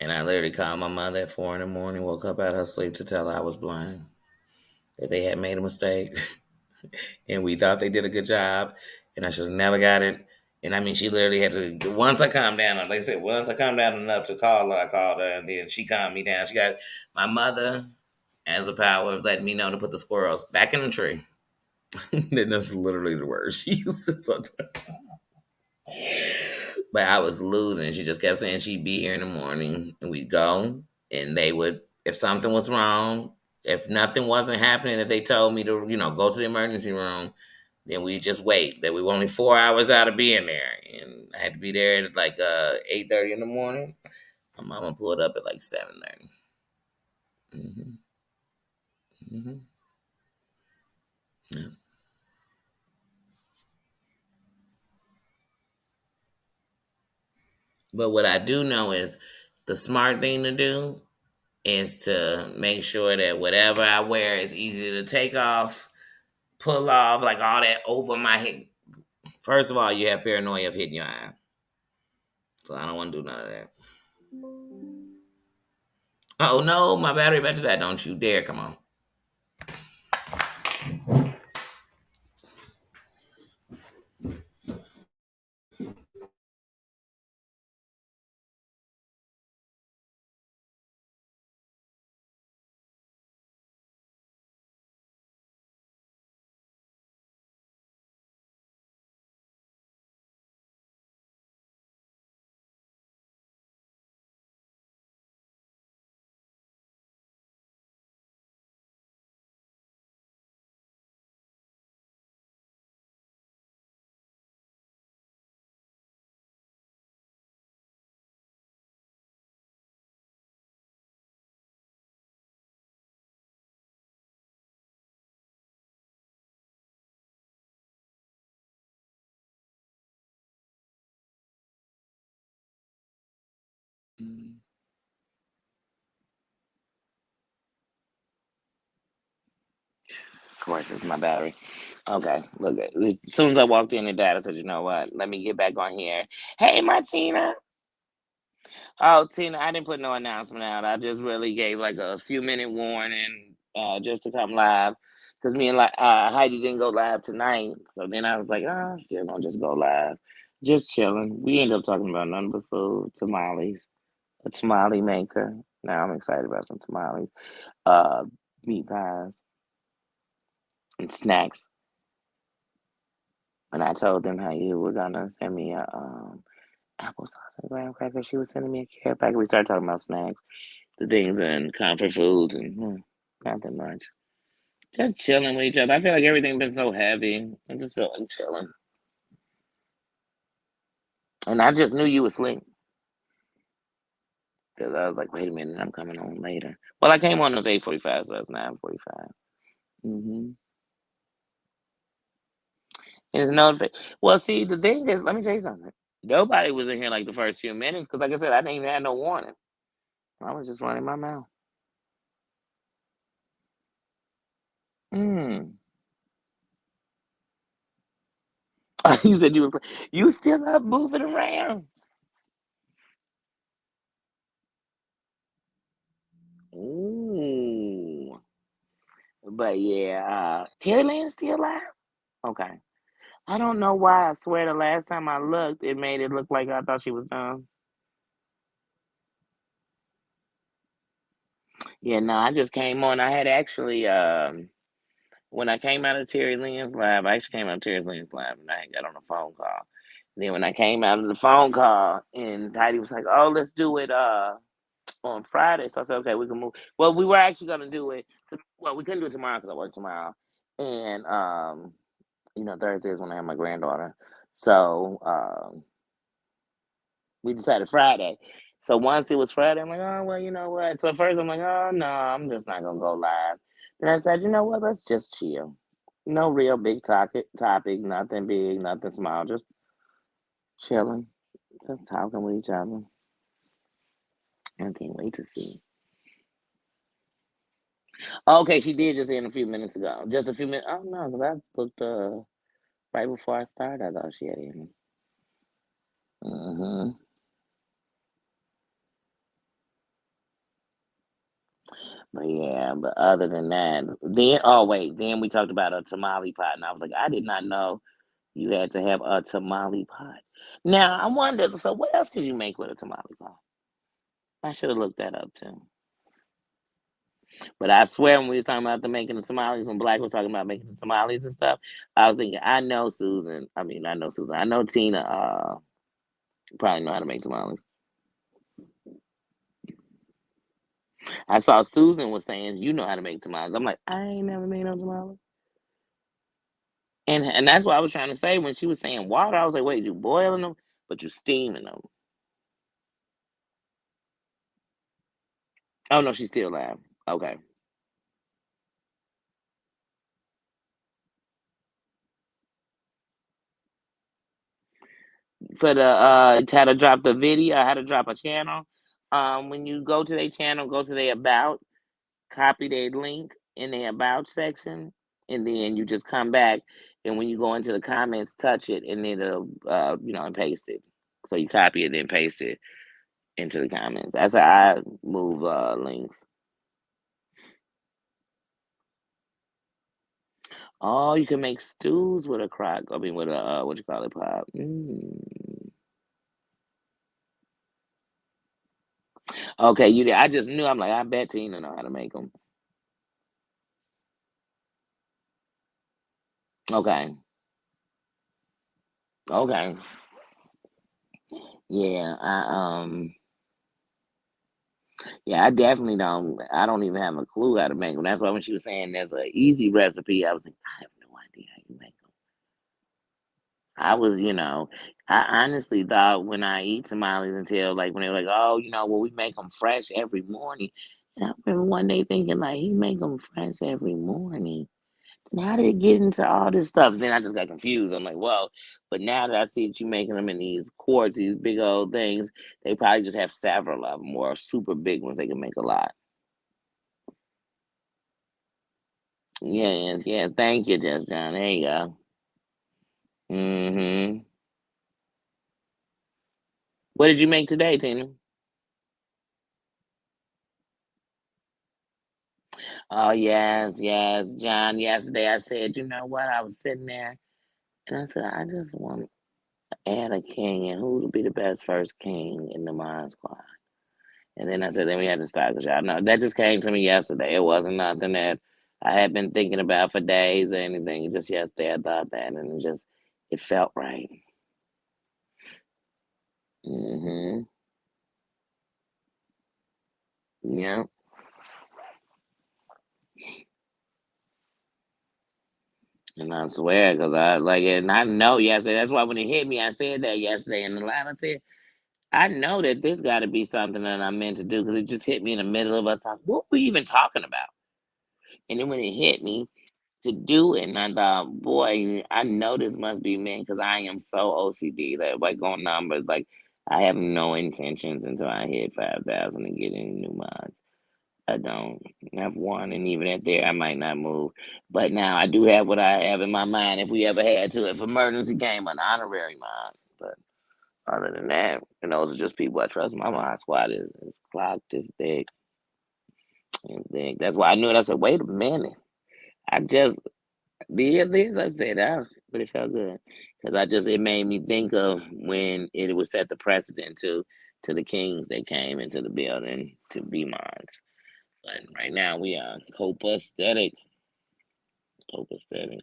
Speaker 1: And I literally called my mother at 4 in the morning, woke up out of her sleep to tell her I was blind, that they had made a mistake, and we thought they did a good job, and I should have never got it. And I mean, she literally had to. Once I calmed down, like I said, once I calmed down enough to call her, I called her, and then she calmed me down. She got my mother has the power of letting me know to put the squirrels back in the tree. That's literally the word she uses sometimes. But I was losing. She just kept saying she'd be here in the morning, and we'd go, and they would, if something was wrong, if nothing wasn't happening, if they told me to, go to the emergency room, then we just wait. That we were only 4 hours out of being there, and I had to be there at like 8:30 in the morning. My mama pulled up at like 7:30. Mm-hmm. Mm-hmm. Yeah. But what I do know is the smart thing to do is to make sure that whatever I wear is easy to take off, pull off, like all that over my head. First of all, you have paranoia of hitting your eye. So I don't want to do none of that. Oh no, my battery about to die. Don't you dare come on. Of course, it's my battery. Okay, look. As soon as I walked in, the dad said, "You know what? Let me get back on here." Hey, Martina. Oh, Tina, I didn't put no announcement out. I just really gave like a few minute warning just to come live because me and Heidi didn't go live tonight. So then I was like, oh, I'm still gonna just go live, just chilling. We ended up talking about nothing but food, tamales, a tamale maker. Now I'm excited about some tamales, uh, meat pies, and snacks. And I told them how you were gonna send me a applesauce and graham crackers. She was sending me a carrot packet. We started talking about snacks, the things and comfort foods, and nothing much. Just chilling with each other. I feel like everything been so heavy. I just feel like chilling. And I just knew you was asleep. Because I was like, wait a minute, I'm coming on later. Well, I came on, it was 8:45, so it's 9:45. Mm-hmm. It's notification. Well, see, the thing is, let me tell you something. Nobody was in here like the first few minutes because, like I said, I didn't even have no warning. I was just running my mouth. Mm. You said you still up moving around. Ooh. But yeah, Terry Lynn's still alive? Okay. I don't know why. I swear the last time I looked, it made it look like I thought she was done. Yeah, no, I just came on. I had actually, when I came out of Terry Lynn's live, I actually came out of Terry Lynn's live and I got on a phone call. Then when I came out of the phone call and Heidi was like, "Oh, let's do it on Friday." So I said, "Okay, we can move." Well, we were actually gonna do it. Well, we couldn't do it tomorrow because I work tomorrow, and Thursday is when I have my granddaughter. So we decided Friday. So once it was Friday, I'm like, "Oh well, you know what?" So at first I'm like, "Oh no, I'm just not gonna go live." Then I said, "You know what? Let's just chill. No real big topic, nothing big, nothing small, just chilling, just talking with each other." I can't wait to see. Okay, she did just end a few minutes ago. Just a few minutes. Oh no, because I looked right before I started. I thought she had ended. Hmm. But yeah, but other than that, then we talked about a tamale pot, and I was like, I did not know you had to have a tamale pot. Now I wondered, so what else could you make with a tamale pot? I should have looked that up too. But I swear, when we was talking about the making the tamales, when Black was talking about making the tamales and stuff, I was thinking, I know Susan. I mean, I know Susan. I know Tina. Probably know how to make tamales. I saw Susan was saying, you know how to make tamales. I'm like, I ain't never made no tamales. And that's what I was trying to say when she was saying water. I was like, wait, you boiling them, but you steaming them. Oh no, she's still alive. Okay. For the how to drop the video, how to drop a channel. When you go to their channel, go to their about, copy their link in the about section, and then you just come back. And when you go into the comments, touch it, and then it'll and paste it. So you copy it, then paste it into the comments. That's how I move links. Oh, you can make stews with a crock. I mean, with a what you call it, pop. Mm. Okay, you did. I just knew. I'm like, I bet Tina know how to make them. Okay, okay, yeah. Yeah, I definitely don't. I don't even have a clue how to make them. That's why when she was saying there's an easy recipe, I was like, I have no idea how you make them. I was, I honestly thought when I eat tamales until like when they were like, oh, well, we make them fresh every morning. And I remember one day thinking like, he make them fresh every morning. And how did it get into all this stuff? Then I just got confused. I'm like, well, but now that I see that you making them in these quarts, these big old things, they probably just have several of them or super big ones. They can make a lot. Yes, yeah. Thank you, Just John. There you go. Mm-hmm. What did you make today, Tina? Oh yes, yes, John. Yesterday I said, you know what? I was sitting there and I said, I just want to add a king, and who would be the best first king in the Mod Squad? And then I said, then we had to start because y'all know that just came to me yesterday. It wasn't nothing that I had been thinking about for days or anything. Just yesterday I thought that, and it felt right. Mm-hmm. Yeah. And I swear, because I like it, and I know yesterday. That's why when it hit me, I said that yesterday in the live. I said, I know that this got to be something that I meant to do because it just hit me in the middle of us talking. What were we even talking about? And then when it hit me to do it, and I thought, boy, I know this must be me because I am so OCD that like on numbers, like I have no intentions until I hit 5,000 and get any new mods. I don't have one, and even at there, I might not move. But now I do have what I have in my mind. If we ever had to, if emergency came, an honorary mod. But other than that, and those are just people I trust. My mod squad is clocked, is thick, is thick. That's why I knew it. I said, wait a minute. I just did this. I said, oh, but it felt good because I just it made me think of when it was set the precedent to the kings that came into the building to be mods. But right now we are copacetic. Copacetic.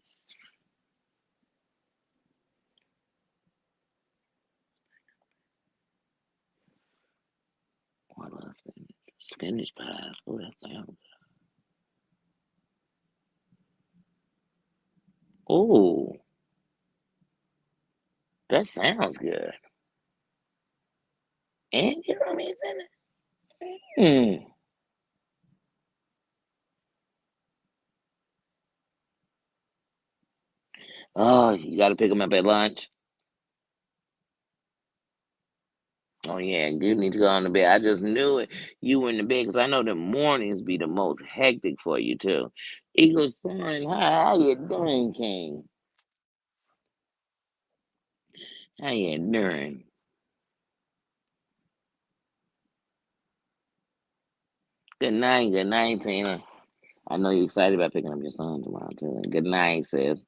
Speaker 1: What else? Spinach pies. Oh, that sounds. Oh, that sounds good. And you know what I mean? Hmm. Oh, you got to pick them up at lunch. Oh yeah, you need to go on to bed. I just knew it. You were in the bed because I know the mornings be the most hectic for you too. Eagle son, how you doing, King? How you doing? Good night, Tina. I know you're excited about picking up your son tomorrow too. Good night, sis.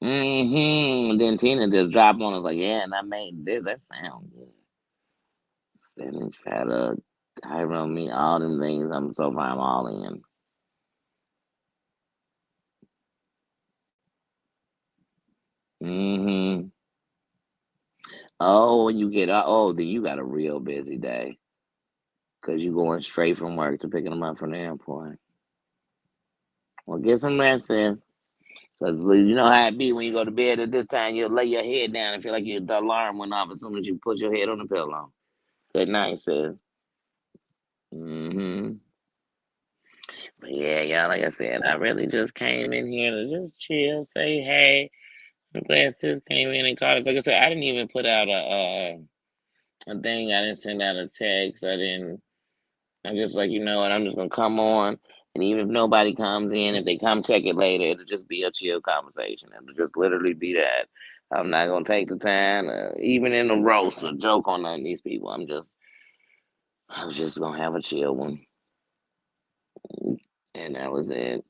Speaker 1: Mm-hmm. Then Tina just dropped on us like, yeah, and I made this. That sounds good. Spinach, feta, Tyrone meat, all them things. I'm so far I'm all in. Mm-hmm. Oh, when you get then you got a real busy day because you going straight from work to picking them up from the airport. Well, get some rest, sis. Because you know how it be when you go to bed at this time, you'll lay your head down and feel like the alarm went off as soon as you put your head on the pillow. Good night, sis. Mm-hmm. But yeah, y'all, like I said, I really just came in here to just chill, say hey. I'm glad sis came in and called us. Like I said, I didn't even put out a thing. I didn't send out a text. I didn't. I'm just like, you know what? I'm just gonna come on, and even if nobody comes in, if they come check it later, it'll just be a chill conversation. It'll just literally be that. I'm not gonna take the time, even in a roast, or joke on none of these people. I was just gonna have a chill one, and that was it.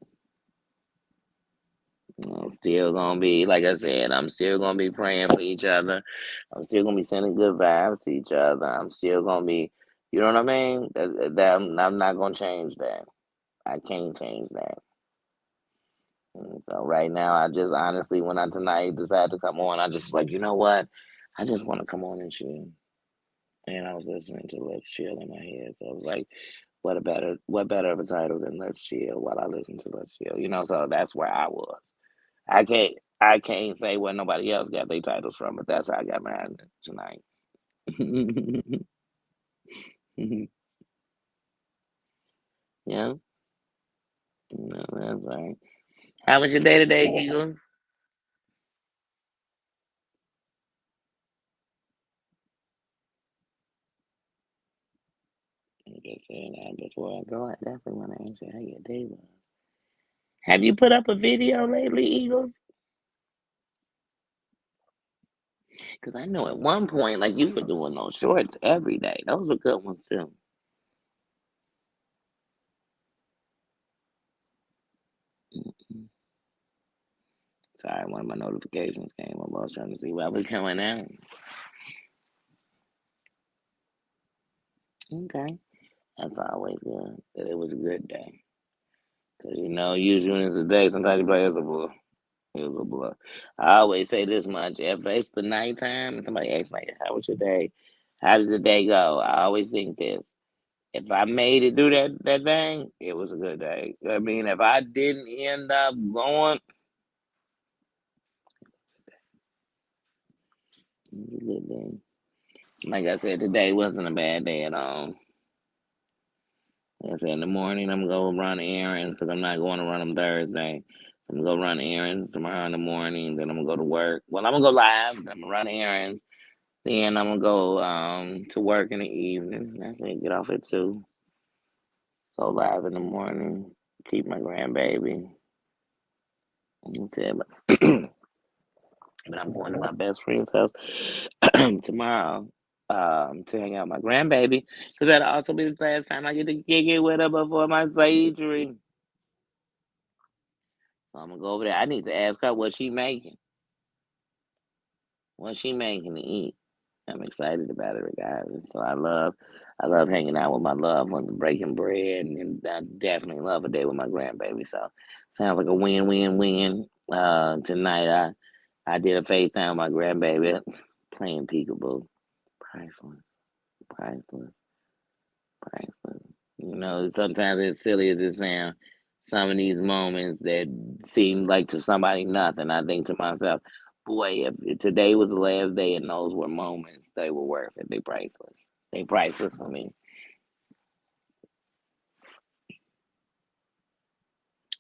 Speaker 1: I'm still gonna be, like I said, I'm still gonna be praying for each other. I'm still gonna be sending good vibes to each other. I'm still gonna be, you know what I mean? That I'm not gonna change that. I can't change that. And so right now, I just honestly, when I tonight decided to come on, I just like, you know what? I just want to come on and chill. And I was listening to Let's Chill in my head. So I was like, what better of a title than Let's Chill while I listen to Let's Chill? You know, so that's where I was. I can't say where nobody else got their titles from, but that's how I got mine tonight. Yeah, no, that's right. How was your day today, Eagle? Like I said, before I go, I definitely want to ask you how your day was. Have you put up a video lately, Eagles? Because I know at one point, like you were doing those shorts every day. Those are good ones too. Mm-mm. Sorry, one of my notifications came up. I was trying to see what was coming out. Okay, that's always good. That it was a good day. Because you know, usually when it's a day, sometimes you play as a blur. It was a blur. I always say this much: if it's the nighttime and somebody asks like, "How was your day? How did the day go?" I always think this: if I made it through that thing, it was a good day. I mean, if I didn't end up going, It was a good day. Like I said, today wasn't a bad day at all. Like I said, in the morning, I'm going to go run errands because I'm not going to run them Thursday. So I'm going to go run errands tomorrow in the morning. Then I'm going to go to work. Well, I'm going to go live. Then I'm going to run errands. Then I'm going to go to work in the evening. That's it. Get off at 2. Go live in the morning. Keep my grandbaby. That's it. But I'm going to my best friend's house tomorrow to hang out with my grandbaby because that'll also be the last time I get to kick it with her before my surgery. So I'm gonna go over there. I need to ask her what she making. What she making to eat. I'm excited about it, regardless. So I love hanging out with my loved ones, breaking bread, and I definitely love a day with my grandbaby. So sounds like a win-win-win. Tonight I did a FaceTime with my grandbaby playing peekaboo. Priceless, priceless, priceless. You know, sometimes as silly as it sounds, some of these moments that seem like to somebody nothing, I think to myself, boy, if today was the last day and those were moments, they were worth it. They priceless. They priceless for me.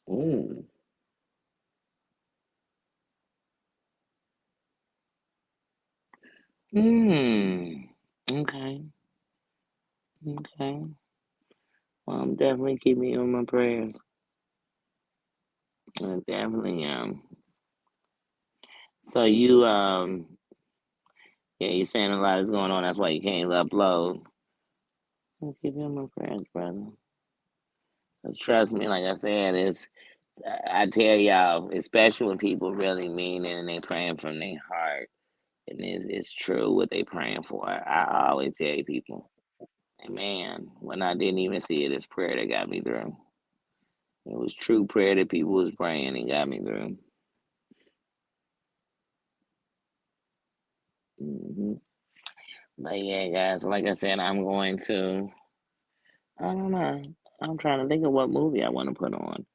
Speaker 1: Mm. Mm. Okay. Okay. Well, I'm definitely keeping you in my prayers. I definitely am. So yeah, you're saying a lot is going on. That's why you can't upload. I'll keep you in my prayers, brother. Cause trust me, like I said, I tell y'all, especially when people really mean it and they praying from their heart, and it's true what they praying for. I always tell people, hey, man, when I didn't even see it, it's prayer that got me through. It was true prayer that people was praying and got me through. hmm But yeah, guys, like I said, I'm going to. I don't know. I'm trying to think of what movie I want to put on.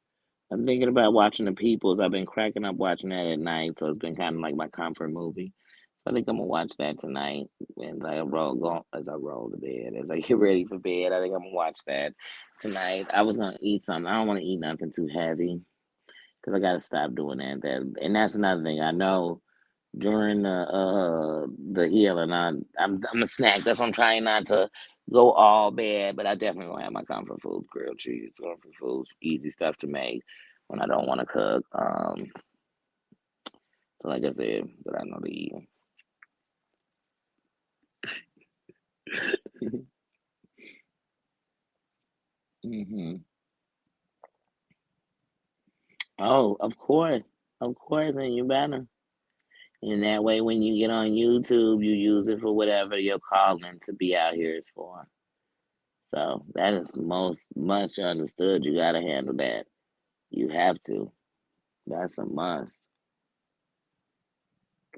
Speaker 1: I'm thinking about watching The Peoples. I've been cracking up watching that at night, so it's been kind of like my comfort movie. So I think I'm gonna watch that tonight as I roll to bed, as I get ready for bed. I think I'm gonna watch that tonight. I was gonna eat something. I don't want to eat nothing too heavy because I gotta stop doing that. And that's another thing. I know during the healing, I'm a snack. That's why I'm trying not to go all bad, but I definitely gonna have my comfort foods, grilled cheese, comfort foods, easy stuff to make when I don't want to cook. So like I said, but I know to eat. hmm Oh, of course, and you better. And that way, when you get on YouTube, you use it for whatever your calling to be out here is for. So that is most much understood. You gotta handle that. You have to. That's a must.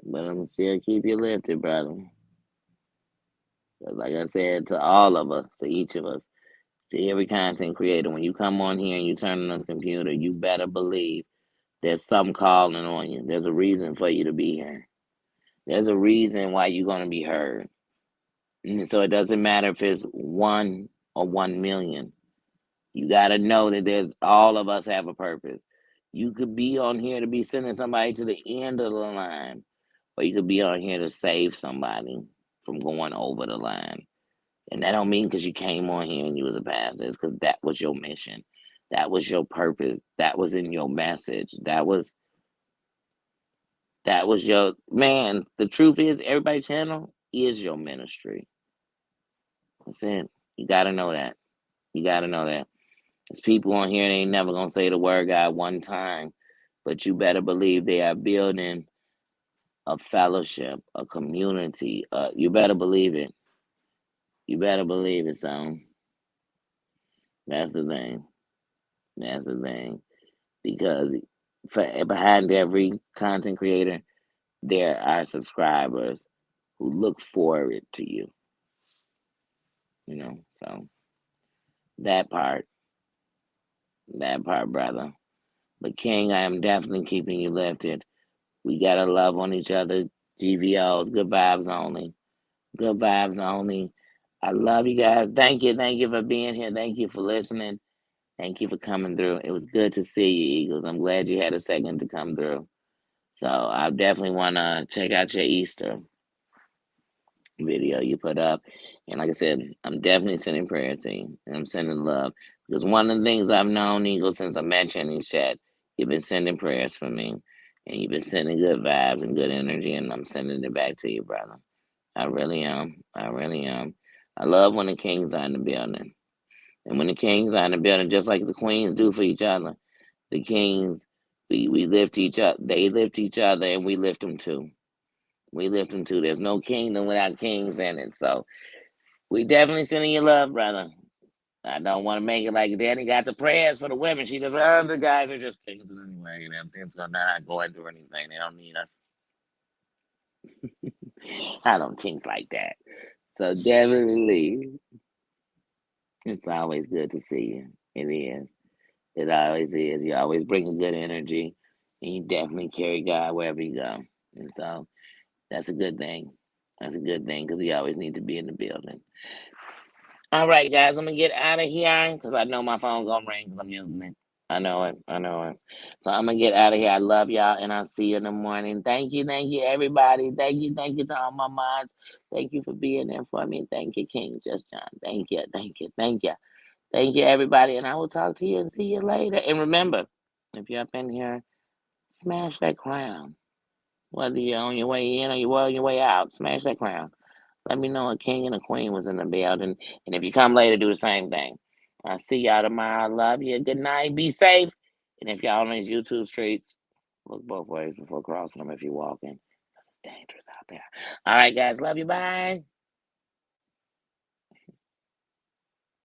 Speaker 1: But I'm still keep you lifted, brother. But like I said, to all of us, to each of us, to every content creator, when you come on here and you turn on the computer, you better believe there's something calling on you. There's a reason for you to be here. There's a reason why you're gonna be heard. And so it doesn't matter if it's 1 or 1 million. You gotta know that there's all of us have a purpose. You could be on here to be sending somebody to the end of the line, or you could be on here to save somebody from going over the line. And that don't mean because you came on here and you was a pastor. It's because that was your mission. That was your purpose. That was in your message. That was your man. The truth is, everybody channel is your ministry. That's it. You gotta know that. You gotta know that. There's people on here, they ain't never gonna say the word God one time, but you better believe they are building a fellowship, a community. You better believe it. You better believe it, son. That's the thing. That's the thing. Because behind every content creator, there are subscribers who look forward to you. So that part, that part, brother. But King, I am definitely keeping you lifted. We gotta love on each other. GVOs, good vibes only. Good vibes only. I love you guys. Thank you. Thank you for being here. Thank you for listening. Thank you for coming through. It was good to see you, Eagles. I'm glad you had a second to come through. So I definitely want to check out your Easter video you put up. And like I said, I'm definitely sending prayers to you. And I'm sending love. Because one of the things I've known, Eagle, since I met you in these chats, you've been sending prayers for me. And you've been sending good vibes and good energy. And I'm sending it back to you, brother. I really am. I really am. I love when the kings are in the building. And when the kings are in the building, just like the queens do for each other, the kings, we lift each other. They lift each other and we lift them too. We lift them too. There's no kingdom without kings in it. So we definitely sending you love, brother. I don't want to make it like Danny got the prayers for the women. She just, the guys are just kings anyway. You know what I'm saying? So they're not going through anything. They don't need us. I don't think like that. So definitely, it's always good to see you. It is. It always is. You always bring a good energy, and you definitely carry God wherever you go. And so that's a good thing. That's a good thing because you always need to be in the building. All right, guys, I'm gonna get out of here because I know my phone gonna ring because I'm using it. I know it. I know it. So I'm gonna get out of here. I love y'all, and I'll see you in the morning. Thank you, everybody. Thank you to all my mods. Thank you for being there for me. Thank you, King Just John. Thank you, thank you. Thank you, everybody, and I will talk to you and see you later. And remember, if you're up in here, smash that crown. Whether you're on your way in or you're on your way out, smash that crown. Let me know a king and a queen was in the building. And if you come later, do the same thing. I'll see y'all tomorrow. I love you. Good night. Be safe. And if y'all on these YouTube streets, look both ways before crossing them if you're walking. Because it's dangerous out there. All right, guys. Love you. Bye.